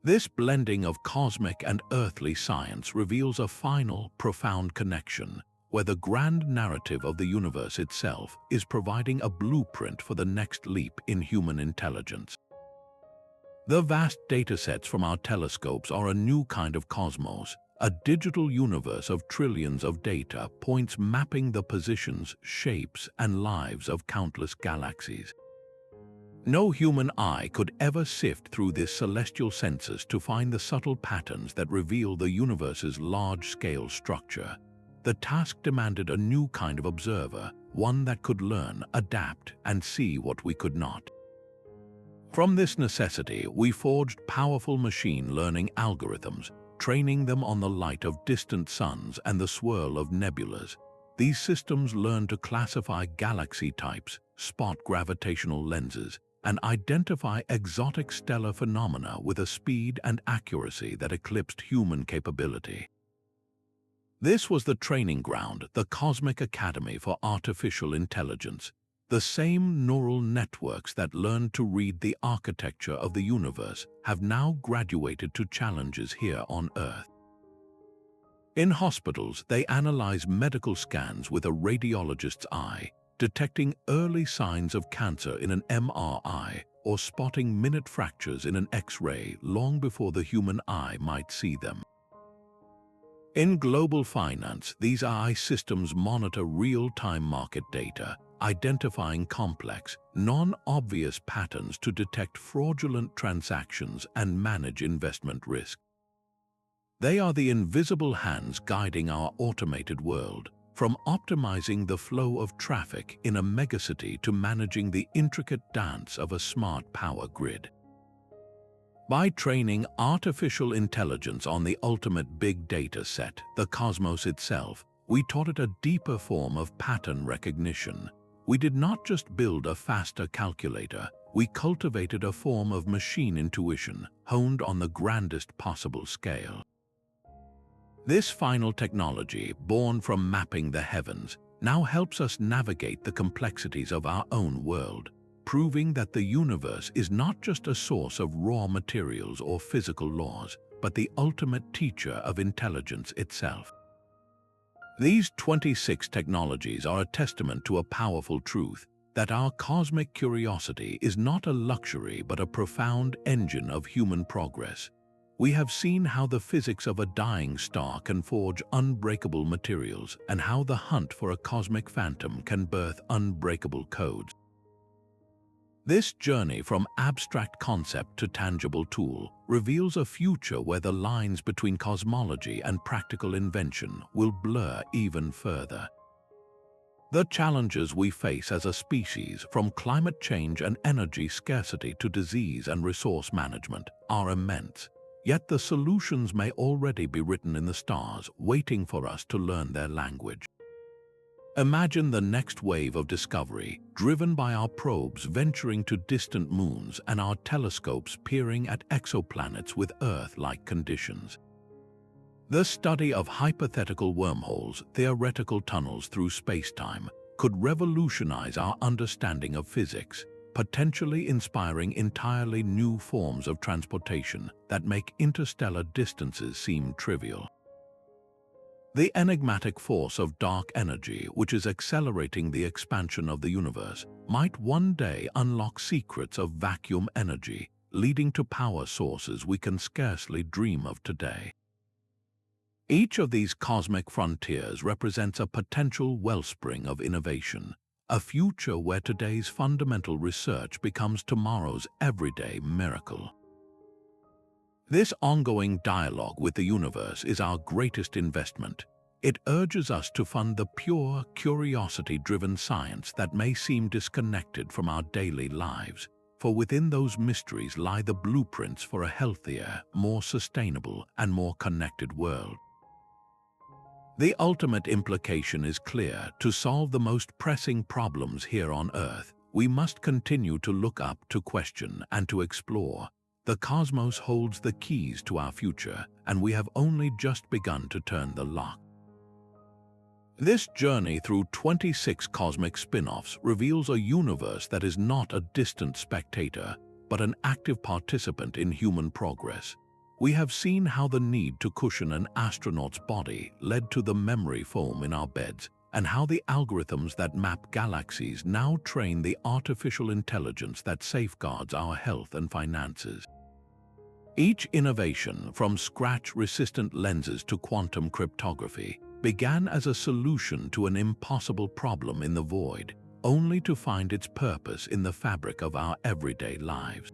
This blending of cosmic and earthly science reveals a final, profound connection, where the grand narrative of the universe itself is providing a blueprint for the next leap in human intelligence. The vast datasets from our telescopes are a new kind of cosmos, a digital universe of trillions of data points mapping the positions, shapes, and lives of countless galaxies. No human eye could ever sift through this celestial census to find the subtle patterns that reveal the universe's large-scale structure. The task demanded a new kind of observer, one that could learn, adapt, and see what we could not. From this necessity, we forged powerful machine learning algorithms, training them on the light of distant suns and the swirl of nebulas. These systems learn to classify galaxy types, spot gravitational lenses, and identify exotic stellar phenomena with a speed and accuracy that eclipsed human capability. This was the training ground, the Cosmic Academy for Artificial Intelligence, the same neural networks that learned to read the architecture of the universe have now graduated to challenges here on Earth. In hospitals, they analyze medical scans with a radiologist's eye, detecting early signs of cancer in an MRI or spotting minute fractures in an X-ray long before the human eye might see them. In global finance, these AI systems monitor real-time market data, identifying complex, non-obvious patterns to detect fraudulent transactions and manage investment risk. They are the invisible hands guiding our automated world, from optimizing the flow of traffic in a megacity to managing the intricate dance of a smart power grid. By training artificial intelligence on the ultimate big data set, the cosmos itself, we taught it a deeper form of pattern recognition. We did not just build a faster calculator, we cultivated a form of machine intuition honed on the grandest possible scale. This final technology, born from mapping the heavens, now helps us navigate the complexities of our own world, proving that the universe is not just a source of raw materials or physical laws, but the ultimate teacher of intelligence itself. These 26 technologies are a testament to a powerful truth, that our cosmic curiosity is not a luxury but a profound engine of human progress. We have seen how the physics of a dying star can forge unbreakable materials and how the hunt for a cosmic phantom can birth unbreakable codes. This journey from abstract concept to tangible tool reveals a future where the lines between cosmology and practical invention will blur even further. The challenges we face as a species, from climate change and energy scarcity to disease and resource management, are immense. Yet the solutions may already be written in the stars, waiting for us to learn their language. Imagine the next wave of discovery, driven by our probes venturing to distant moons and our telescopes peering at exoplanets with Earth-like conditions. The study of hypothetical wormholes, theoretical tunnels through space-time, could revolutionize our understanding of physics, potentially inspiring entirely new forms of transportation that make interstellar distances seem trivial. The enigmatic force of dark energy, which is accelerating the expansion of the universe, might one day unlock secrets of vacuum energy, leading to power sources we can scarcely dream of today. Each of these cosmic frontiers represents a potential wellspring of innovation, a future where today's fundamental research becomes tomorrow's everyday miracle. This ongoing dialogue with the universe is our greatest investment. It urges us to fund the pure, curiosity-driven science that may seem disconnected from our daily lives, for within those mysteries lie the blueprints for a healthier, more sustainable, and more connected world. The ultimate implication is clear: to solve the most pressing problems here on Earth, we must continue to look up, to question, and to explore. The cosmos holds the keys to our future, and we have only just begun to turn the lock. This journey through 26 cosmic spin-offs reveals a universe that is not a distant spectator, but an active participant in human progress. We have seen how the need to cushion an astronaut's body led to the memory foam in our beds, and how the algorithms that map galaxies now train the artificial intelligence that safeguards our health and finances. Each innovation, from scratch-resistant lenses to quantum cryptography, began as a solution to an impossible problem in the void, only to find its purpose in the fabric of our everyday lives.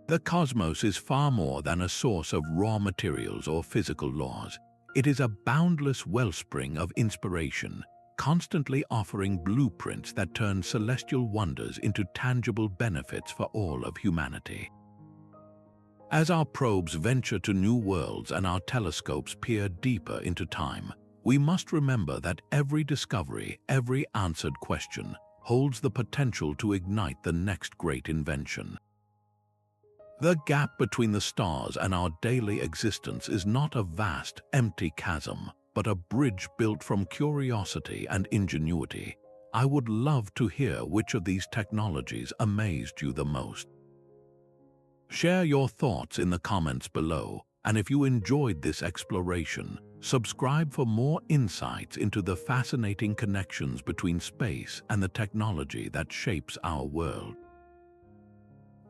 The cosmos is far more than a source of raw materials or physical laws. It is a boundless wellspring of inspiration, constantly offering blueprints that turn celestial wonders into tangible benefits for all of humanity. As our probes venture to new worlds and our telescopes peer deeper into time, we must remember that every discovery, every answered question, holds the potential to ignite the next great invention. The gap between the stars and our daily existence is not a vast, empty chasm, but a bridge built from curiosity and ingenuity. I would love to hear which of these technologies amazed you the most. Share your thoughts in the comments below, and if you enjoyed this exploration, subscribe for more insights into the fascinating connections between space and the technology that shapes our world.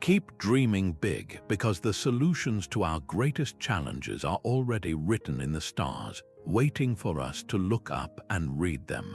Keep dreaming big, because the solutions to our greatest challenges are already written in the stars, waiting for us to look up and read them.